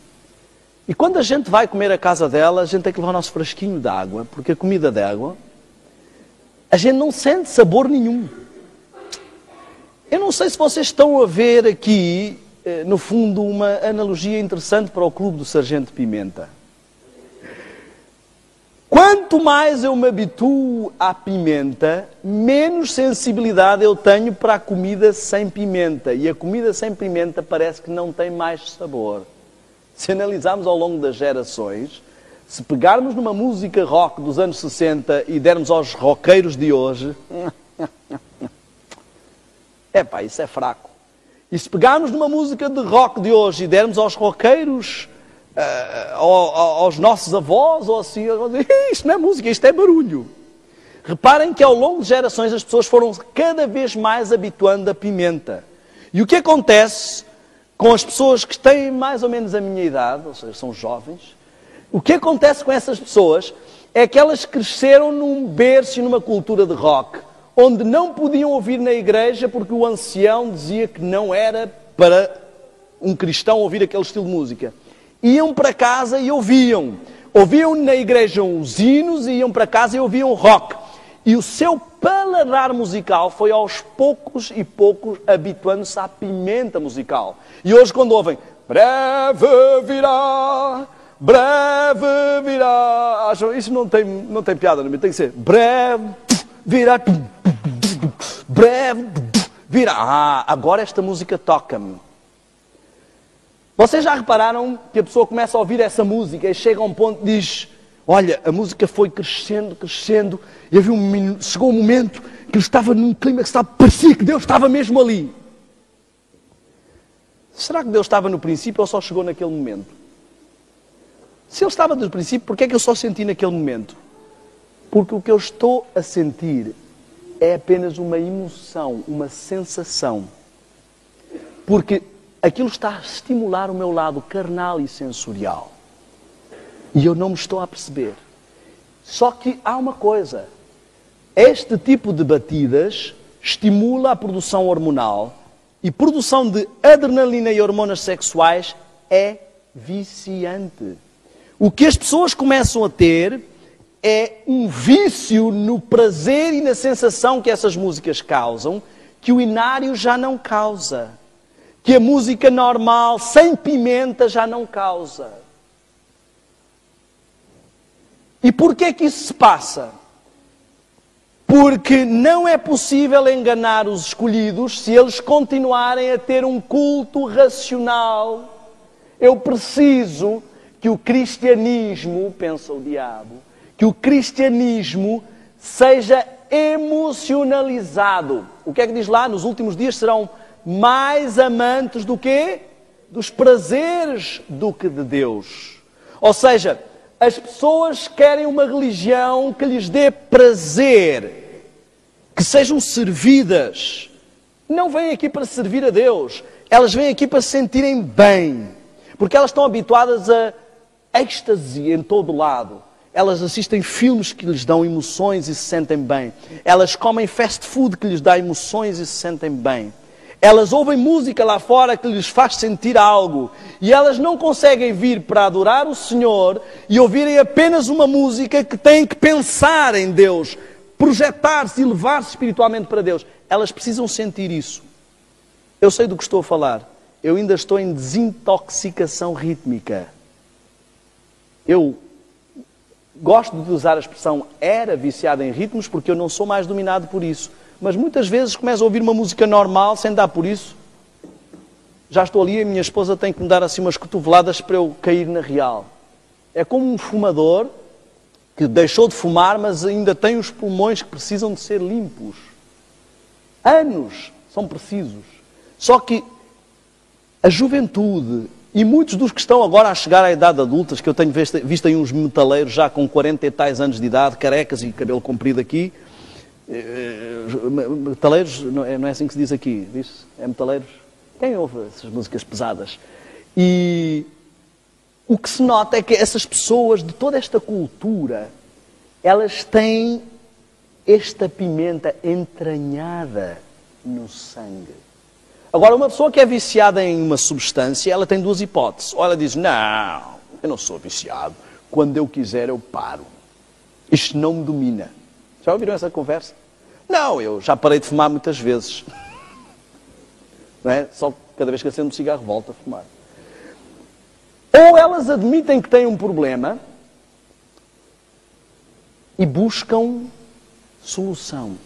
E quando a gente vai comer à casa dela, a gente tem que levar o nosso frasquinho de água, porque a comida de água, a gente não sente sabor nenhum. Eu não sei se vocês estão a ver aqui, no fundo, uma analogia interessante para o Clube do Sargento Pimenta. quanto mais eu me habituo à pimenta, menos sensibilidade eu tenho para a comida sem pimenta. E a comida sem pimenta parece que não tem mais sabor. Se analisarmos ao longo das gerações, se pegarmos numa música rock dos anos 60 e dermos aos roqueiros de hoje, isso é fraco. E se pegarmos numa música de rock de hoje e dermos aos roqueiros, aos nossos avós, ou assim, isto não é música, isto é barulho. Reparem que ao longo de gerações as pessoas foram cada vez mais habituando a pimenta. E o que acontece com as pessoas que têm mais ou menos a minha idade, ou seja, são jovens, o que acontece com essas pessoas é que elas cresceram num berço e numa cultura de rock, onde não podiam ouvir na igreja porque o ancião dizia que não era para um cristão ouvir aquele estilo de música. Iam para casa e ouviam. Ouviam na igreja os hinos e iam para casa e ouviam rock. E o seu paladar musical foi aos poucos e poucos habituando-se à pimenta musical. E hoje quando ouvem breve virá, acham, isso não tem piada, não tem que ser breve virá, breve virá. Agora esta música toca-me. Vocês já repararam que a pessoa começa a ouvir essa música e chega a um ponto e diz: olha, a música foi crescendo, e chegou um momento que ele estava num clima que parecia que Deus estava mesmo ali. Será que Deus estava no princípio ou só chegou naquele momento? Se Ele estava no princípio, por que é que eu só senti naquele momento? Porque o que eu estou a sentir é apenas uma emoção, uma sensação. Porque aquilo está a estimular o meu lado carnal e sensorial. E eu não me estou a perceber. Só que há uma coisa. Este tipo de batidas estimula a produção hormonal e produção de adrenalina e hormonas sexuais é viciante. O que as pessoas começam a ter é um vício no prazer e na sensação que essas músicas causam, que o inário já não causa. Que a música normal, sem pimenta, já não causa. E porquê é que isso se passa? Porque não é possível enganar os escolhidos se eles continuarem a ter um culto racional. Eu preciso que o cristianismo, pensa o diabo, que o cristianismo seja emocionalizado. O que é que diz lá? Nos últimos dias serão mais amantes do quê? Dos prazeres do que de Deus. Ou seja, as pessoas querem uma religião que lhes dê prazer, que sejam servidas. Não vêm aqui para servir a Deus, elas vêm aqui para se sentirem bem, porque elas estão habituadas a êxtase em todo lado. Elas assistem filmes que lhes dão emoções e se sentem bem. Elas comem fast food que lhes dá emoções e se sentem bem. Elas ouvem música lá fora que lhes faz sentir algo. E elas não conseguem vir para adorar o Senhor e ouvirem apenas uma música que têm que pensar em Deus, projetar-se e levar-se espiritualmente para Deus. Elas precisam sentir isso. Eu sei do que estou a falar. Eu ainda estou em desintoxicação rítmica. Eu gosto de usar a expressão era viciado em ritmos porque eu não sou mais dominado por isso. Mas muitas vezes começo a ouvir uma música normal sem dar por isso. Já estou ali e a minha esposa tem que me dar assim umas cotoveladas para eu cair na real. É como um fumador que deixou de fumar, mas ainda tem os pulmões que precisam de ser limpos. Anos são precisos. Só que a juventude e muitos dos que estão agora a chegar à idade adulta, que eu tenho visto aí uns metaleiros já com 40 e tais anos de idade, carecas e cabelo comprido aqui. Metaleiros, não é assim que se diz aqui, diz? É metaleiros? Quem ouve essas músicas pesadas? E o que se nota é que essas pessoas de toda esta cultura, elas têm esta pimenta entranhada no sangue. Agora, uma pessoa que é viciada em uma substância, ela tem duas hipóteses. Ou ela diz, não, eu não sou viciado, quando eu quiser eu paro. Isto não me domina. Já ouviram essa conversa? Não, eu já parei de fumar muitas vezes. Não é? Só cada vez que acendo um cigarro volto a fumar. Ou elas admitem que têm um problema, e buscam solução.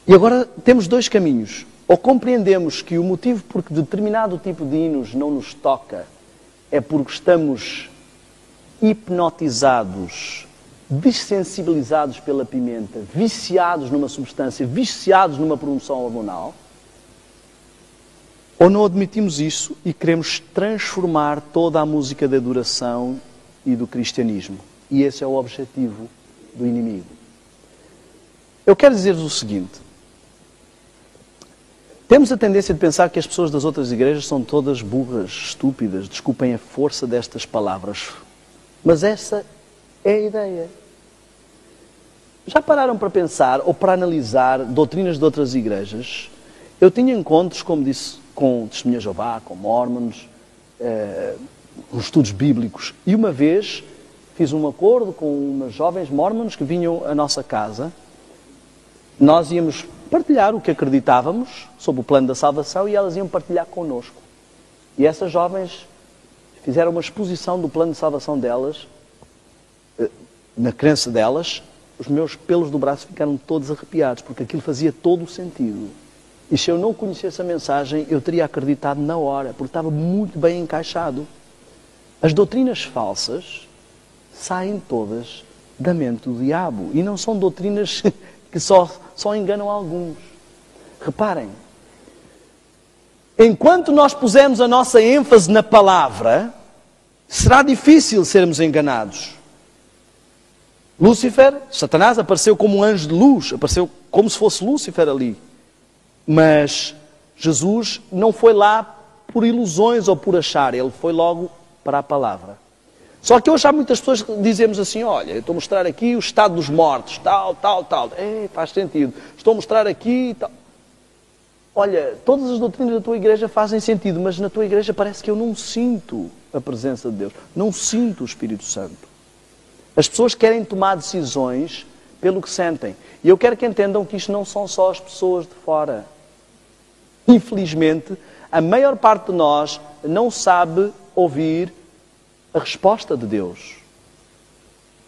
E agora temos dois caminhos. Ou compreendemos que o motivo por que determinado tipo de hinos não nos toca é porque estamos hipnotizados, desensibilizados pela pimenta, viciados numa substância, viciados numa promoção hormonal, ou não admitimos isso e queremos transformar toda a música da adoração e do cristianismo. E esse é o objetivo do inimigo. Eu quero dizer-vos o seguinte. Temos a tendência de pensar que as pessoas das outras igrejas são todas burras, estúpidas, desculpem a força destas palavras. Mas essa é a ideia. Já pararam para pensar ou para analisar doutrinas de outras igrejas? Eu tinha encontros, como disse, com Testemunhas de Jeová, com Mormons, com estudos bíblicos. E uma vez fiz um acordo com umas jovens Mormons que vinham à nossa casa. Nós íamos partilhar o que acreditávamos sobre o plano da salvação e elas iam partilhar connosco. E essas jovens fizeram uma exposição do plano de salvação delas, na crença delas. Os meus pelos do braço ficaram todos arrepiados, porque aquilo fazia todo o sentido. E se eu não conhecesse a mensagem, eu teria acreditado na hora, porque estava muito bem encaixado. As doutrinas falsas saem todas da mente do diabo. E não são doutrinas que só enganam alguns. Reparem, enquanto nós pusermos a nossa ênfase na palavra, será difícil sermos enganados. Lúcifer, Satanás, apareceu como um anjo de luz, apareceu como se fosse Lúcifer ali. Mas Jesus não foi lá por ilusões ou por achar, ele foi logo para a palavra. Só que hoje há muitas pessoas que dizemos assim, olha, eu estou a mostrar aqui o estado dos mortos, tal. Faz sentido. Estou a mostrar aqui tal. Olha, todas as doutrinas da tua igreja fazem sentido, mas na tua igreja parece que eu não sinto a presença de Deus, não sinto o Espírito Santo. As pessoas querem tomar decisões pelo que sentem. E eu quero que entendam que isto não são só as pessoas de fora. Infelizmente, a maior parte de nós não sabe ouvir a resposta de Deus.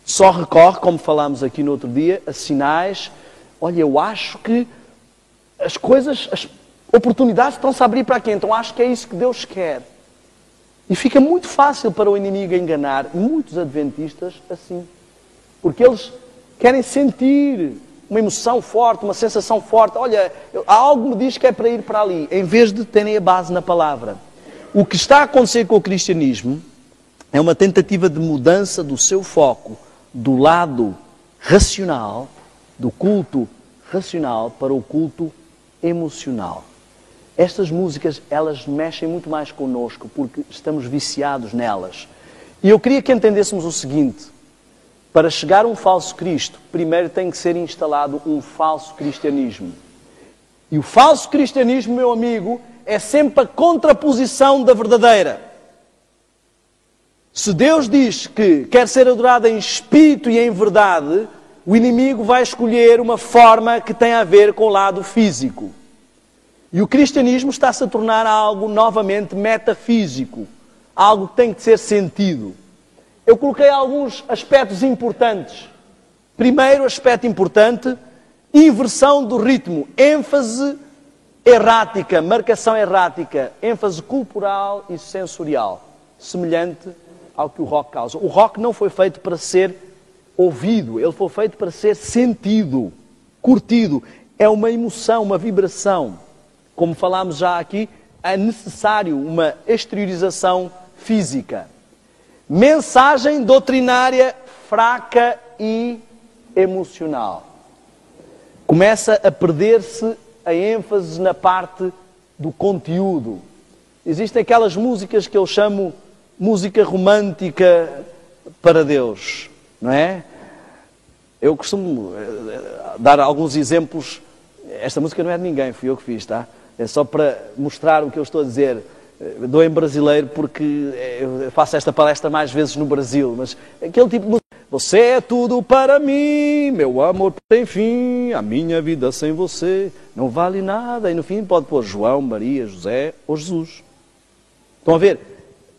Só recorre, como falámos aqui no outro dia, a sinais. Olha, eu acho que as coisas, as oportunidades estão-se a abrir para aqui, então acho que é isso que Deus quer. E fica muito fácil para o inimigo enganar muitos adventistas assim. Porque eles querem sentir uma emoção forte, uma sensação forte. Olha, algo me diz que é para ir para ali, em vez de terem a base na palavra. O que está a acontecer com o cristianismo é uma tentativa de mudança do seu foco do lado racional, do culto racional, para o culto emocional. Estas músicas, elas mexem muito mais connosco, porque estamos viciados nelas. E eu queria que entendêssemos o seguinte: para chegar a um falso Cristo, primeiro tem que ser instalado um falso cristianismo. E o falso cristianismo, meu amigo, é sempre a contraposição da verdadeira. Se Deus diz que quer ser adorado em espírito e em verdade, o inimigo vai escolher uma forma que tem a ver com o lado físico. E o cristianismo está-se a tornar algo novamente metafísico, algo que tem que ser sentido. Eu coloquei alguns aspectos importantes. Primeiro aspecto importante, inversão do ritmo, ênfase errática, marcação errática, ênfase corporal e sensorial, semelhante ao que o rock causa. O rock não foi feito para ser ouvido, ele foi feito para ser sentido, curtido. É uma emoção, uma vibração. Como falámos já aqui, é necessário uma exteriorização física. Mensagem doutrinária fraca e emocional. Começa a perder-se a ênfase na parte do conteúdo. Existem aquelas músicas que eu chamo música romântica para Deus, não é? Eu costumo dar alguns exemplos. Esta música não é de ninguém, fui eu que fiz, tá? É só para mostrar o que eu estou a dizer. Dou em brasileiro porque eu faço esta palestra mais vezes no Brasil, mas aquele tipo de música. Você é tudo para mim, meu amor tem fim, a minha vida sem você não vale nada. E no fim pode pôr João, Maria, José ou Jesus. Estão a ver?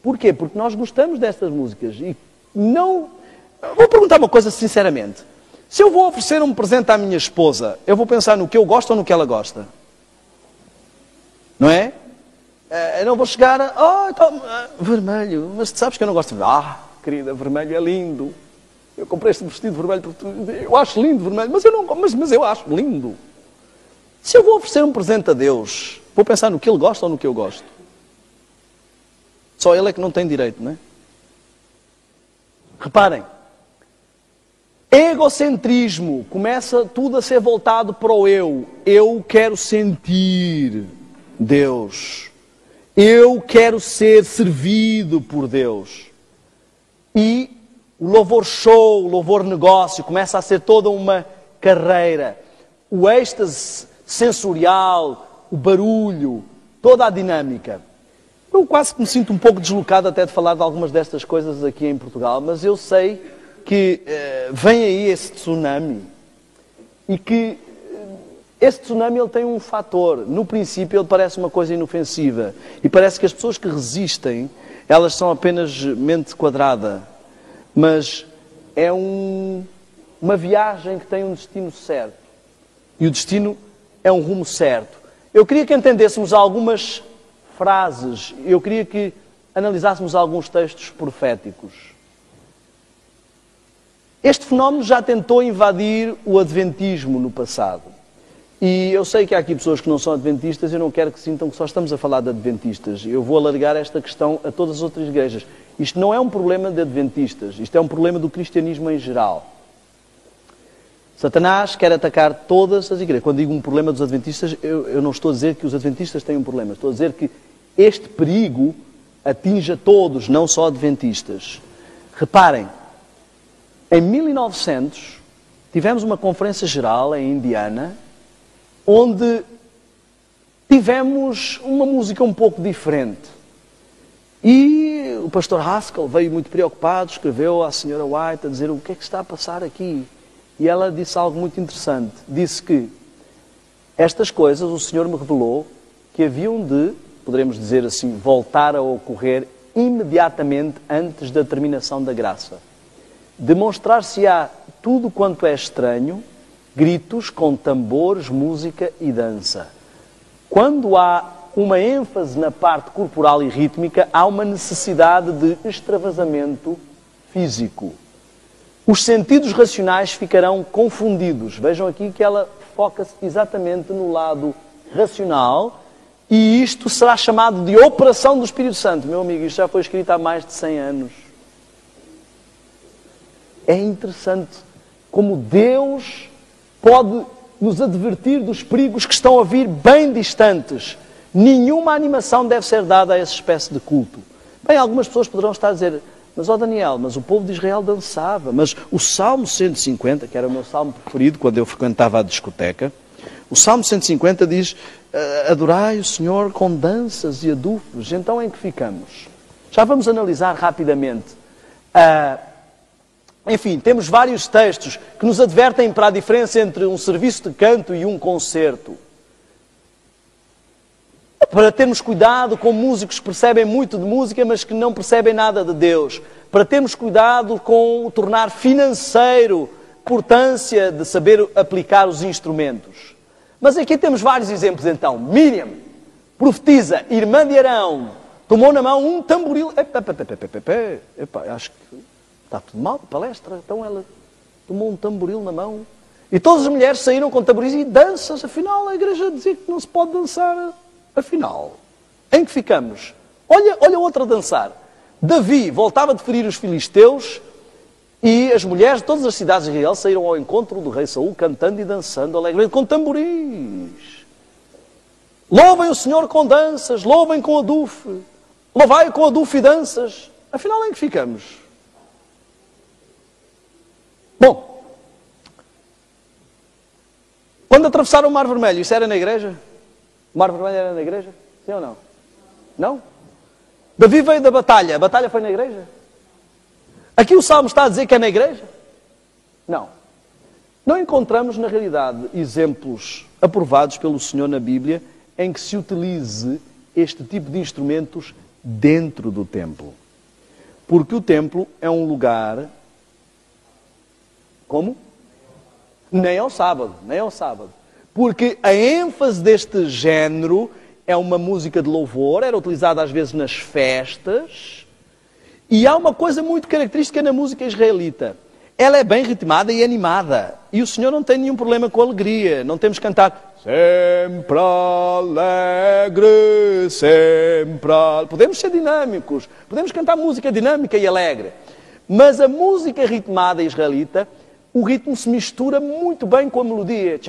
Porquê? Porque nós gostamos destas músicas e não... Vou perguntar uma coisa sinceramente. Se eu vou oferecer um presente à minha esposa, eu vou pensar no que eu gosto ou no que ela gosta? Não é? Eu não vou chegar vermelho, mas tu sabes que eu não gosto de... querida, vermelho é lindo. Eu comprei este vestido vermelho porque eu acho lindo vermelho, mas eu acho lindo. Se eu vou oferecer um presente a Deus, vou pensar no que Ele gosta ou no que eu gosto? Só Ele é que não tem direito, não é? Reparem, egocentrismo, começa tudo a ser voltado para o eu. Eu quero sentir Deus. Eu quero ser servido por Deus. E o louvor show, o louvor negócio, começa a ser toda uma carreira. O êxtase sensorial, o barulho, toda a dinâmica. Eu quase que me sinto um pouco deslocado até de falar de algumas destas coisas aqui em Portugal, mas eu sei que vem aí esse tsunami e que esse tsunami ele tem um fator. No princípio ele parece uma coisa inofensiva e parece que as pessoas que resistem, elas são apenas mente quadrada, mas é uma viagem que tem um destino certo e o destino é um rumo certo. Eu queria que entendêssemos algumas frases, eu queria que analisássemos alguns textos proféticos. Este fenómeno já tentou invadir o adventismo no passado. E eu sei que há aqui pessoas que não são adventistas e eu não quero que sintam que só estamos a falar de adventistas. Eu vou alargar esta questão a todas as outras igrejas. Isto não é um problema de adventistas, isto é um problema do cristianismo em geral. Satanás quer atacar todas as igrejas. Quando digo um problema dos adventistas, eu não estou a dizer que os adventistas têm um problema. Estou a dizer que este perigo atinge a todos, não só adventistas. Reparem, em 1900 tivemos uma conferência geral em Indiana, onde tivemos uma música um pouco diferente. E o pastor Haskell veio muito preocupado, escreveu à senhora White a dizer o que é que está a passar aqui. E ela disse algo muito interessante. Disse que estas coisas o Senhor me revelou que haviam de, poderemos dizer assim, voltar a ocorrer imediatamente antes da terminação da graça. Demonstrar-se-á tudo quanto é estranho, gritos com tambores, música e dança. Quando há uma ênfase na parte corporal e rítmica, há uma necessidade de extravasamento físico. Os sentidos racionais ficarão confundidos. Vejam aqui que ela foca-se exatamente no lado racional e isto será chamado de operação do Espírito Santo. Meu amigo, isto já foi escrito há mais de 100 anos. É interessante como Deus pode nos advertir dos perigos que estão a vir bem distantes. Nenhuma animação deve ser dada a essa espécie de culto. Bem, algumas pessoas poderão estar a dizer, mas Daniel, mas o povo de Israel dançava, mas o Salmo 150, que era o meu salmo preferido quando eu frequentava a discoteca, o Salmo 150 diz, adorai o Senhor com danças e adufes. Então em que ficamos? Já vamos analisar rapidamente. Enfim, temos vários textos que nos advertem para a diferença entre um serviço de canto e um concerto. Para termos cuidado com músicos que percebem muito de música, mas que não percebem nada de Deus. Para termos cuidado com o tornar financeiro a importância de saber aplicar os instrumentos. Mas aqui temos vários exemplos então. Miriam, profetiza, irmã de Arão, tomou na mão um tamboril. Acho que está tudo mal, palestra. Então ela tomou um tamboril na mão. E todas as mulheres saíram com tamboris e danças. Afinal, a igreja dizia que não se pode dançar. Afinal, em que ficamos? Olha outra a dançar. Davi voltava de ferir os filisteus e as mulheres de todas as cidades de Israel saíram ao encontro do rei Saul cantando e dançando alegremente com tamboris. Louvem o Senhor com danças, louvem com adufe, louvai com adufe e danças. Afinal, em que ficamos? Bom, quando atravessaram o Mar Vermelho, isso era na igreja? O Mar Vermelho era na igreja? Sim ou não? Não? Davi veio da batalha. A batalha foi na igreja? Aqui o Salmo está a dizer que é na igreja? Não. Não encontramos, na realidade, exemplos aprovados pelo Senhor na Bíblia em que se utilize este tipo de instrumentos dentro do templo. Porque o templo é um lugar Como? Nem ao sábado, nem ao sábado. Porque a ênfase deste género é uma música de louvor, era utilizada às vezes nas festas, e há uma coisa muito característica na música israelita. Ela é bem ritmada e animada, e o Senhor não tem nenhum problema com alegria. Não temos que cantar sempre alegre, sempre alegre. Podemos ser dinâmicos, podemos cantar música dinâmica e alegre, mas a música ritmada israelita, o ritmo se mistura muito bem com a melodia.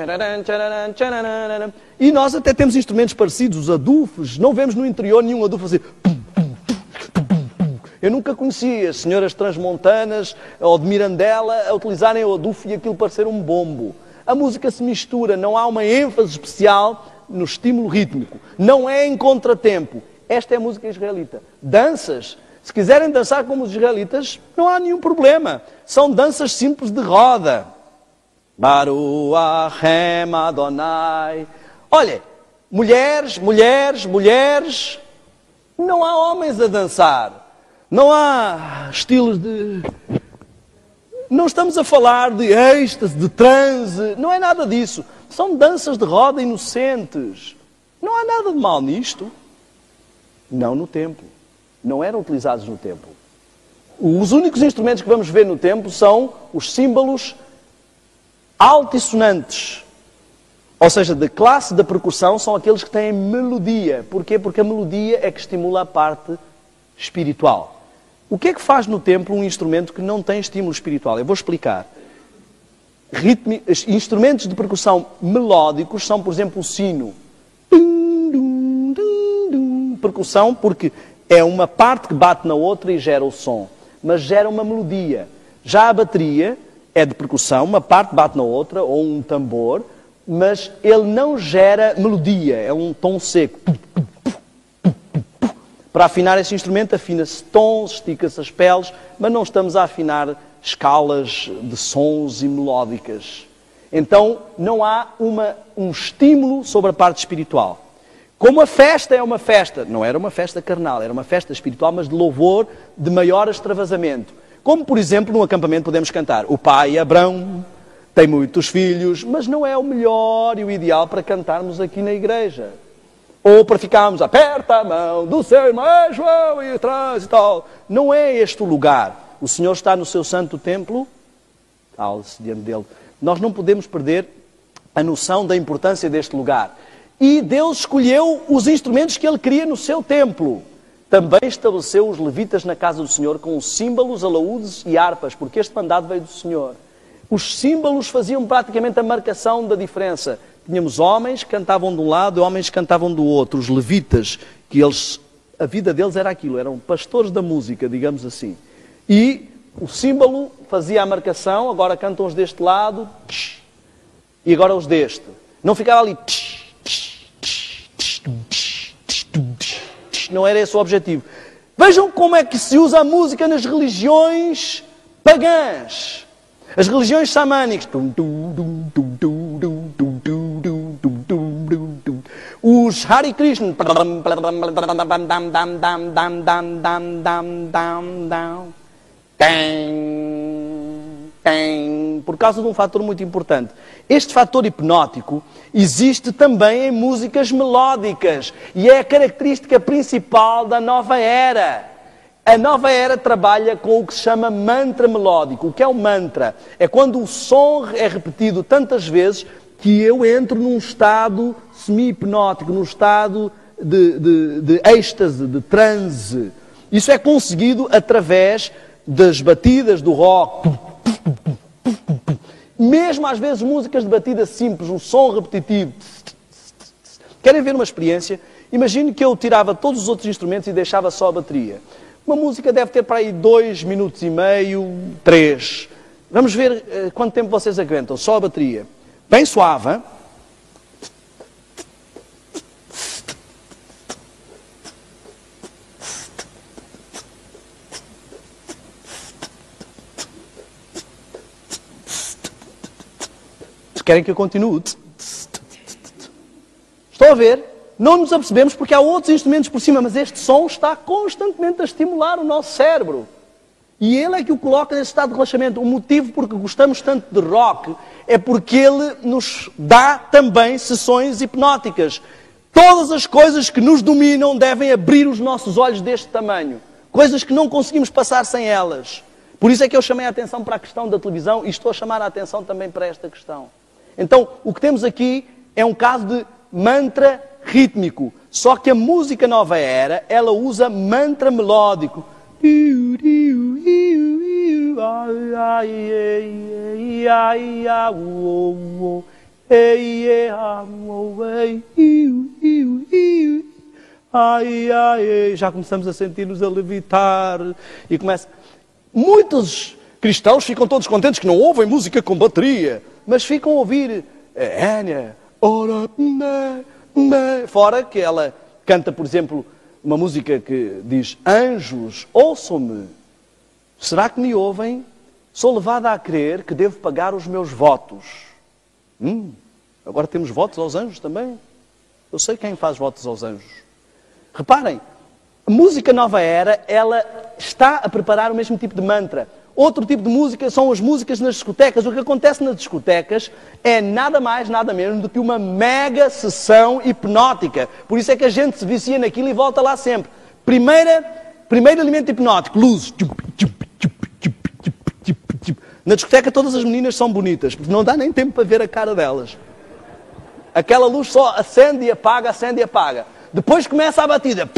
E nós até temos instrumentos parecidos, os adufes. Não vemos no interior nenhum adufe assim. Eu nunca conheci as senhoras transmontanas ou de Mirandela a utilizarem o adufe e aquilo parecer um bombo. A música se mistura, não há uma ênfase especial no estímulo rítmico. Não é em contratempo. Esta é a música israelita. Danças. Se quiserem dançar como os israelitas, não há nenhum problema. São danças simples de roda. Baruch Hashem Adonai. Olha, mulheres, não há homens a dançar. Não há estilos de... Não estamos a falar de êxtase, de transe. Não é nada disso. São danças de roda inocentes. Não há nada de mal nisto. Não no templo. Não eram utilizados no templo. Os únicos instrumentos que vamos ver no templo são os símbolos altissonantes. Ou seja, de classe da percussão, são aqueles que têm melodia. Porquê? Porque a melodia é que estimula a parte espiritual. O que é que faz no templo um instrumento que não tem estímulo espiritual? Eu vou explicar. Instrumentos de percussão melódicos são, por exemplo, o sino. Percussão porque é uma parte que bate na outra e gera o som, mas gera uma melodia. Já a bateria é de percussão, uma parte bate na outra, ou um tambor, mas ele não gera melodia, é um tom seco. Para afinar esse instrumento, afina-se tons, estica-se as peles, mas não estamos a afinar escalas de sons e melódicas. Então, não há um estímulo sobre a parte espiritual. Como a festa é uma festa, não era uma festa carnal, era uma festa espiritual, mas de louvor, de maior extravasamento. Como, por exemplo, num acampamento podemos cantar o pai Abrão tem muitos filhos, mas não é o melhor e o ideal para cantarmos aqui na igreja. Ou para ficarmos, aperta a mão do seu irmão João e traz e tal. Não é este o lugar. O Senhor está no seu santo templo, cale-se diante dele. Nós não podemos perder a noção da importância deste lugar. E Deus escolheu os instrumentos que Ele queria no seu templo. Também estabeleceu os levitas na casa do Senhor com símbolos, alaúdes e harpas, porque este mandado veio do Senhor. Os símbolos faziam praticamente a marcação da diferença. Tínhamos homens que cantavam de um lado e homens que cantavam do outro. Os levitas, que a vida deles era aquilo, eram pastores da música, digamos assim. E o símbolo fazia a marcação, agora cantam os deste lado, e agora os deste. Não ficava ali... Não era esse o objetivo. Vejam como é que se usa a música nas religiões pagãs. As religiões xamânicas. Os Hare Krishna. Por causa de um fator muito importante. Este fator hipnótico existe também em músicas melódicas e é a característica principal da nova era. A nova era trabalha com o que se chama mantra melódico. O que é o mantra? É quando o som é repetido tantas vezes que eu entro num estado semi-hipnótico, num estado de êxtase, de transe. Isso é conseguido através das batidas do rock. Mesmo às vezes músicas de batida simples, um som repetitivo. Querem ver uma experiência? Imagine que eu tirava todos os outros instrumentos e deixava só a bateria. Uma música deve ter para aí 2 minutos e meio, 3. Vamos ver quanto tempo vocês aguentam, só a bateria. Bem suave, hein? Querem que eu continue? Estão a ver? Não nos apercebemos porque há outros instrumentos por cima, mas este som está constantemente a estimular o nosso cérebro. E ele é que o coloca nesse estado de relaxamento. O motivo porque gostamos tanto de rock é porque ele nos dá também sessões hipnóticas. Todas as coisas que nos dominam devem abrir os nossos olhos deste tamanho. Coisas que não conseguimos passar sem elas. Por isso é que eu chamei a atenção para a questão da televisão e estou a chamar a atenção também para esta questão. Então, o que temos aqui é um caso de mantra rítmico. Só que a música nova era, ela usa mantra melódico. Já começamos a sentir-nos a levitar e começa... Muitos cristãos ficam todos contentes que não ouvem música com bateria, mas ficam a ouvir Enya, fora que ela canta, por exemplo, uma música que diz: anjos, ouçam-me. Será que me ouvem? Sou levada a crer que devo pagar os meus votos. Agora temos votos aos anjos também. Eu sei quem faz votos aos anjos. Reparem, a música nova era, ela está a preparar o mesmo tipo de mantra. Outro tipo de música são as músicas nas discotecas. O que acontece nas discotecas é nada mais, nada menos do que uma mega sessão hipnótica. Por isso é que a gente se vicia naquilo e volta lá sempre. Primeiro elemento hipnótico, luz. Na discoteca todas as meninas são bonitas, porque não dá nem tempo para ver a cara delas. Aquela luz só acende e apaga, acende e apaga. Depois começa a batida.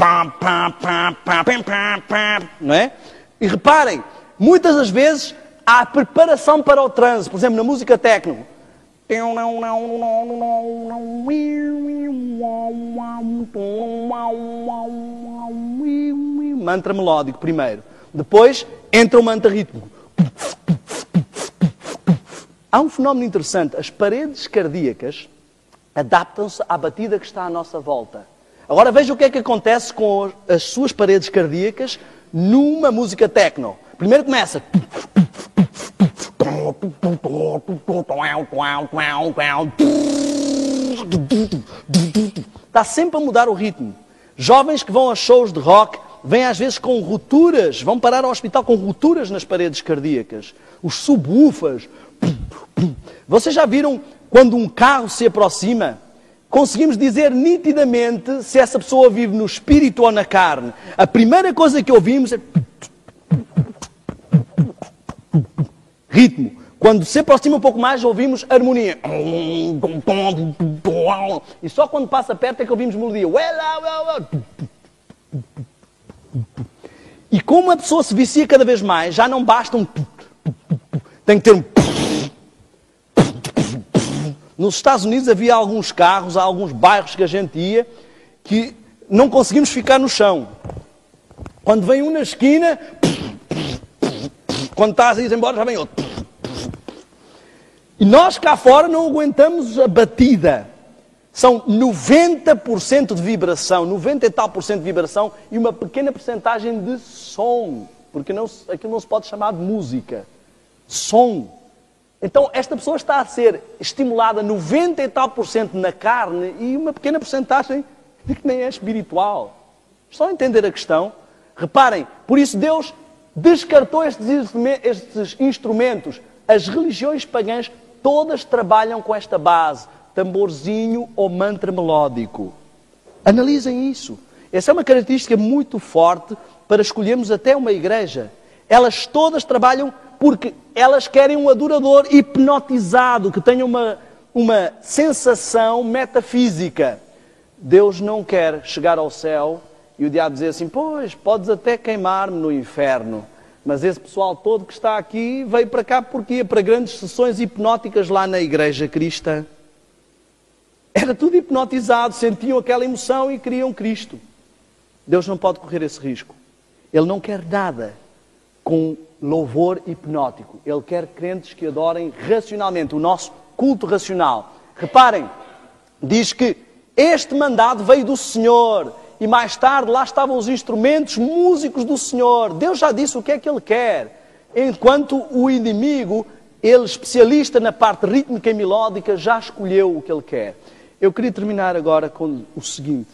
Não é? E reparem, muitas das vezes há preparação para o transe. Por exemplo, na música techno. Mantra melódico primeiro. Depois entra o mantra rítmico. Há um fenómeno interessante. As paredes cardíacas adaptam-se à batida que está à nossa volta. Agora veja o que é que acontece com as suas paredes cardíacas numa música techno. Primeiro começa. Está sempre a mudar o ritmo. Jovens que vão a shows de rock vêm às vezes com rupturas, vão parar ao hospital com rupturas nas paredes cardíacas. Os subwoofers. Vocês já viram quando um carro se aproxima? Conseguimos dizer nitidamente se essa pessoa vive no espírito ou na carne. A primeira coisa que ouvimos é... ritmo. Quando se aproxima um pouco mais, ouvimos harmonia. E só quando passa perto é que ouvimos melodia. E como a pessoa se vicia cada vez mais, já não basta um... Tem que ter um... Nos Estados Unidos havia alguns carros, há alguns bairros que a gente ia, que não conseguimos ficar no chão. Quando vem um na esquina, quando estás a ir embora, já vem outro. E nós cá fora não aguentamos a batida. São 90% de vibração, 90 e tal % de vibração e uma pequena porcentagem de som. Porque aquilo não se pode chamar de música. Som. Então, esta pessoa está a ser estimulada 90 e tal % na carne e uma pequena porcentagem que nem é espiritual. Estão a entender a questão? Reparem, por isso Deus descartou estes instrumentos. As religiões pagãs todas trabalham com esta base, tamborzinho ou mantra melódico. Analisem isso. Essa é uma característica muito forte para escolhermos até uma igreja. Elas todas trabalham porque elas querem um adorador hipnotizado, que tenha uma sensação metafísica. Deus não quer chegar ao céu e o diabo dizer assim: pois, podes até queimar-me no inferno, mas esse pessoal todo que está aqui veio para cá porque ia para grandes sessões hipnóticas lá na igreja cristã. Era tudo hipnotizado, sentiam aquela emoção e queriam Cristo. Deus não pode correr esse risco. Ele não quer nada com louvor hipnótico. Ele quer crentes que adorem racionalmente, o nosso culto racional. Reparem, diz que este mandado veio do Senhor e mais tarde lá estavam os instrumentos músicos do Senhor. Deus já disse o que é que Ele quer. Enquanto o inimigo, ele especialista na parte rítmica e melódica, já escolheu o que ele quer. Eu queria terminar agora com o seguinte.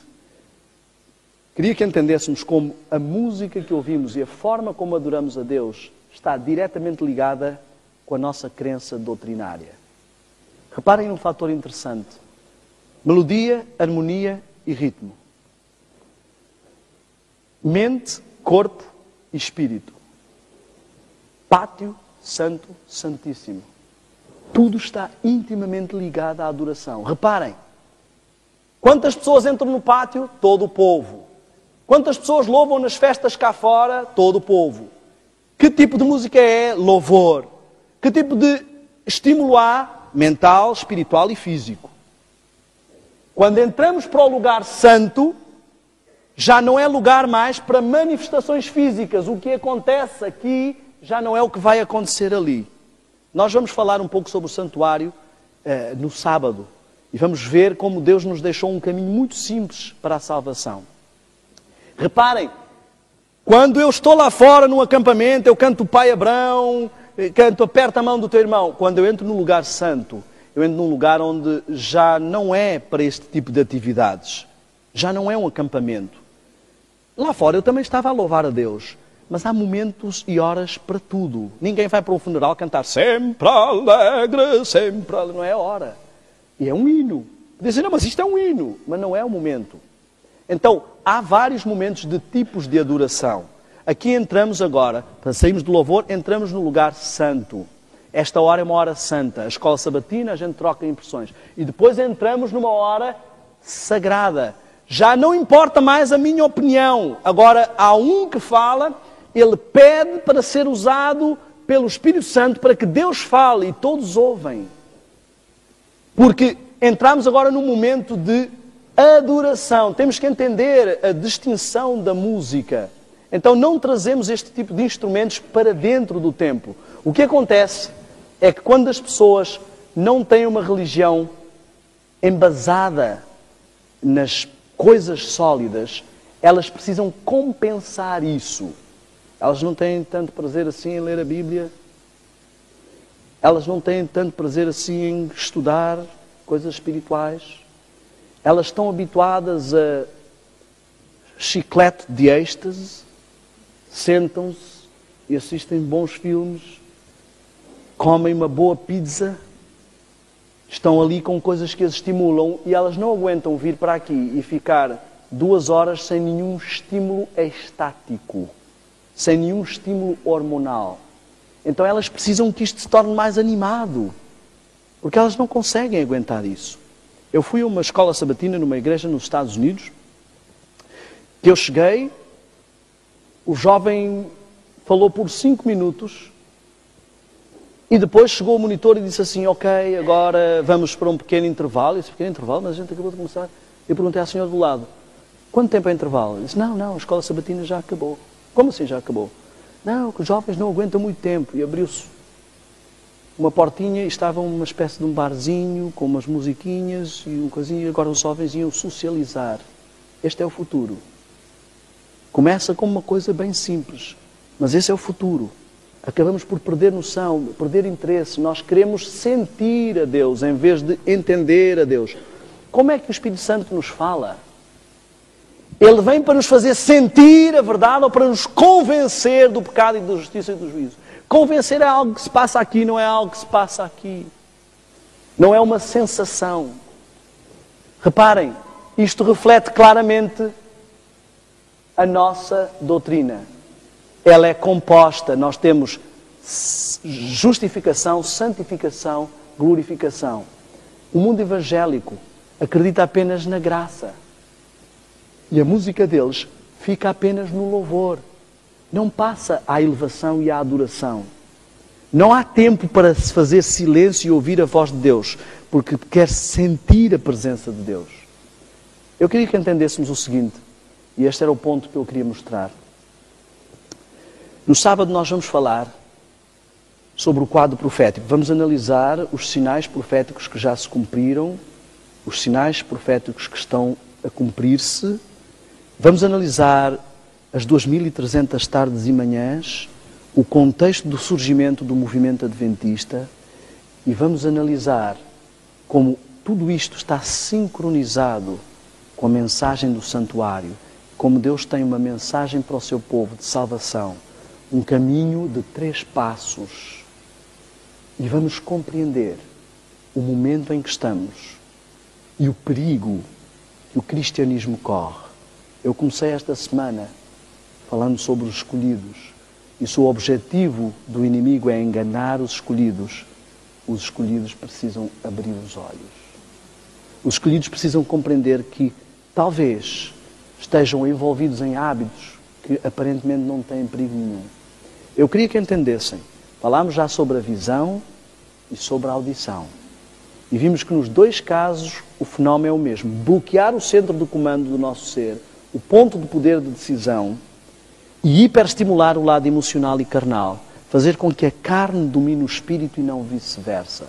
Queria que entendêssemos como a música que ouvimos e a forma como adoramos a Deus está diretamente ligada com a nossa crença doutrinária. Reparem num fator interessante. Melodia, harmonia e ritmo. Mente, corpo e espírito. Pátio, santo, santíssimo. Tudo está intimamente ligado à adoração. Reparem. Quantas pessoas entram no pátio? Todo o povo. Quantas pessoas louvam nas festas cá fora? Todo o povo. Que tipo de música é? Louvor. Que tipo de estímulo há? Mental, espiritual e físico. Quando entramos para o lugar santo, já não é lugar mais para manifestações físicas. O que acontece aqui já não é o que vai acontecer ali. Nós vamos falar um pouco sobre o santuário no sábado. E vamos ver como Deus nos deixou um caminho muito simples para a salvação. Reparem, quando eu estou lá fora num acampamento, eu canto o Pai Abrão, canto Aperta a Mão do Teu Irmão. Quando eu entro no lugar santo, eu entro num lugar onde já não é para este tipo de atividades. Já não é um acampamento. Lá fora eu também estava a louvar a Deus. Mas há momentos e horas para tudo. Ninguém vai para um funeral cantar sempre alegre, sempre alegre. Não é a hora. E é um hino. Dizem, não, mas isto é um hino. Mas não é o momento. Então, há vários momentos de tipos de adoração. Aqui entramos agora, para sairmos do louvor, entramos no lugar santo. Esta hora é uma hora santa. A escola sabatina, a gente troca impressões. E depois entramos numa hora sagrada. Já não importa mais a minha opinião. Agora, há um que fala, ele pede para ser usado pelo Espírito Santo para que Deus fale e todos ouvem. Porque entramos agora num momento de adoração. Temos que entender a distinção da música. Então não trazemos este tipo de instrumentos para dentro do templo. O que acontece é que quando as pessoas não têm uma religião embasada nas coisas sólidas, elas precisam compensar isso. Elas não têm tanto prazer assim em ler a Bíblia. Elas não têm tanto prazer assim em estudar coisas espirituais. Elas estão habituadas a chiclete de êxtase, sentam-se e assistem bons filmes, comem uma boa pizza, estão ali com coisas que as estimulam e elas não aguentam vir para aqui e ficar 2 horas sem nenhum estímulo estático, sem nenhum estímulo hormonal. Então elas precisam que isto se torne mais animado, porque elas não conseguem aguentar isso. Eu fui a uma escola sabatina numa igreja nos Estados Unidos, que eu cheguei, o jovem falou por 5 minutos e depois chegou o monitor e disse assim, ok, agora vamos para um pequeno intervalo. Esse pequeno intervalo, mas a gente acabou de começar. Eu perguntei à senhora do lado, quanto tempo é intervalo? Ele disse, não, a escola sabatina já acabou. Como assim já acabou? Não, que os jovens não aguentam muito tempo. E abriu-se uma portinha e estava uma espécie de um barzinho com umas musiquinhas e um coisinho, e agora os jovens iam socializar. Este é o futuro. Começa com uma coisa bem simples, mas esse é o futuro. Acabamos por perder noção, perder interesse. Nós queremos sentir a Deus em vez de entender a Deus. Como é que o Espírito Santo nos fala? Ele vem para nos fazer sentir a verdade ou para nos convencer do pecado e da justiça e do juízo. Convencer é algo que se passa aqui, não é algo que se passa aqui. Não é uma sensação. Reparem, isto reflete claramente a nossa doutrina. Ela é composta, nós temos justificação, santificação, glorificação. O mundo evangélico acredita apenas na graça. E a música deles fica apenas no louvor. Não passa à elevação e à adoração. Não há tempo para se fazer silêncio e ouvir a voz de Deus, porque quer sentir a presença de Deus. Eu queria que entendêssemos o seguinte, e este era o ponto que eu queria mostrar. No sábado nós vamos falar sobre o quadro profético. Vamos analisar os sinais proféticos que já se cumpriram, os sinais proféticos que estão a cumprir-se. Vamos analisar as 2300 tardes e manhãs, o contexto do surgimento do movimento adventista e vamos analisar como tudo isto está sincronizado com a mensagem do santuário, como Deus tem uma mensagem para o seu povo de salvação, um caminho de 3 passos. E vamos compreender o momento em que estamos e o perigo que o cristianismo corre. Eu comecei esta semana falando sobre os escolhidos. E se o objetivo do inimigo é enganar os escolhidos precisam abrir os olhos. Os escolhidos precisam compreender que talvez estejam envolvidos em hábitos que aparentemente não têm perigo nenhum. Eu queria que entendessem. Falámos já sobre a visão e sobre a audição. E vimos que nos 2 casos o fenómeno é o mesmo. Bloquear o centro do comando do nosso ser, o ponto de poder de decisão, e hiperestimular o lado emocional e carnal. Fazer com que a carne domine o espírito e não vice-versa.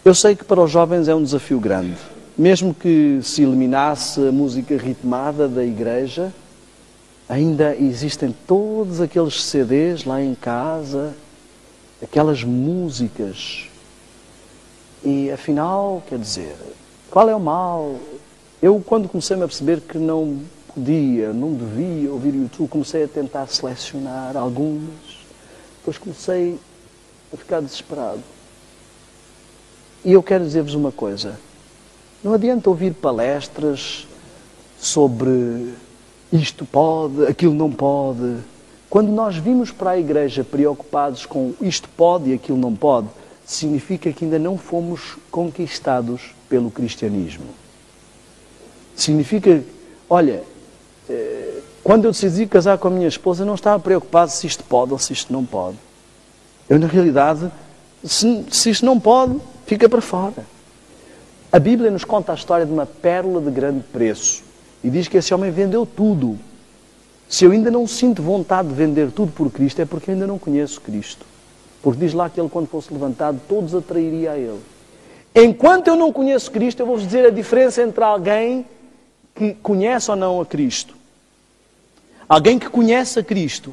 Eu sei que para os jovens é um desafio grande. Mesmo que se eliminasse a música ritmada da igreja, ainda existem todos aqueles CDs lá em casa, aquelas músicas. E afinal, quer dizer, qual é o mal? Eu, quando comecei a perceber que não devia ouvir YouTube, comecei a tentar selecionar algumas. Depois comecei a ficar desesperado. E eu quero dizer-vos uma coisa. Não adianta ouvir palestras sobre isto pode, aquilo não pode. Quando nós vimos para a igreja preocupados com isto pode e aquilo não pode, significa que ainda não fomos conquistados pelo cristianismo. Significa, olha, quando eu decidi casar com a minha esposa, não estava preocupado se isto pode ou se isto não pode. Eu, na realidade, se isto não pode, fica para fora. A Bíblia nos conta a história de uma pérola de grande preço. E diz que esse homem vendeu tudo. Se eu ainda não sinto vontade de vender tudo por Cristo, é porque eu ainda não conheço Cristo. Porque diz lá que ele, quando fosse levantado, todos atrairia a ele. Enquanto eu não conheço Cristo, eu vou-vos dizer a diferença entre alguém que conhece ou não a Cristo. Alguém que conhece a Cristo,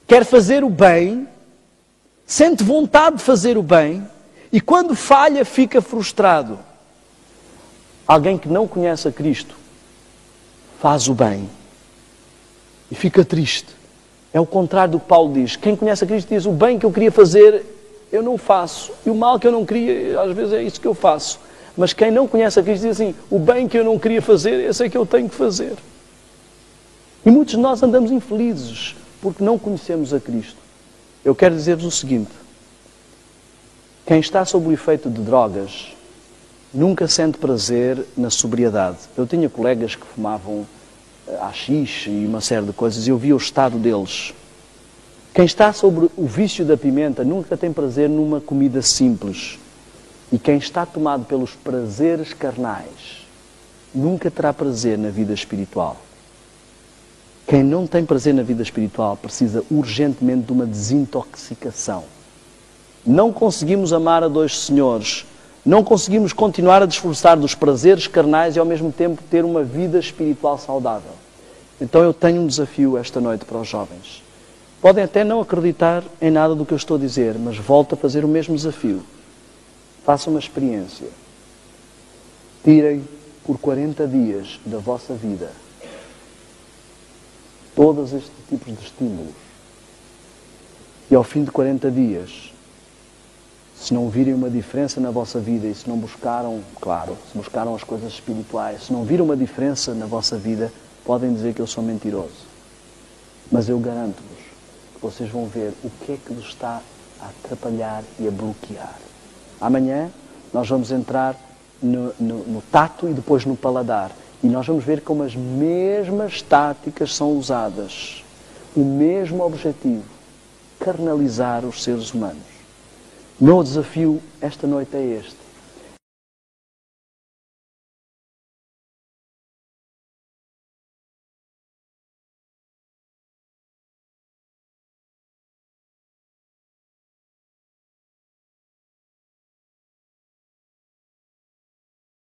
quer fazer o bem, sente vontade de fazer o bem, e quando falha fica frustrado. Alguém que não conhece a Cristo, faz o bem e fica triste. É o contrário do que Paulo diz. Quem conhece a Cristo diz, o bem que eu queria fazer, eu não faço. E o mal que eu não queria, às vezes é isso que eu faço. Mas quem não conhece a Cristo diz assim, o bem que eu não queria fazer, esse é que eu tenho que fazer. E muitos de nós andamos infelizes porque não conhecemos a Cristo. Eu quero dizer-vos o seguinte. Quem está sob o efeito de drogas nunca sente prazer na sobriedade. Eu tinha colegas que fumavam haxixe e uma série de coisas e eu via o estado deles. Quem está sobre o vício da pimenta nunca tem prazer numa comida simples. E quem está tomado pelos prazeres carnais nunca terá prazer na vida espiritual. Quem não tem prazer na vida espiritual precisa urgentemente de uma desintoxicação. Não conseguimos amar a 2 senhores. Não conseguimos continuar a desfrutar dos prazeres carnais e ao mesmo tempo ter uma vida espiritual saudável. Então eu tenho um desafio esta noite para os jovens. Podem até não acreditar em nada do que eu estou a dizer, mas volto a fazer o mesmo desafio. Façam uma experiência. Tirem por 40 dias da vossa vida todos estes tipos de estímulos. E ao fim de 40 dias, se não virem uma diferença na vossa vida e se não buscaram, claro, se buscaram as coisas espirituais, se não viram uma diferença na vossa vida, podem dizer que eu sou mentiroso. Mas eu garanto-vos que vocês vão ver o que é que vos está a atrapalhar e a bloquear. Amanhã nós vamos entrar no tato e depois no paladar. E nós vamos ver como as mesmas táticas são usadas. O mesmo objetivo, carnalizar os seres humanos. O meu desafio esta noite é este.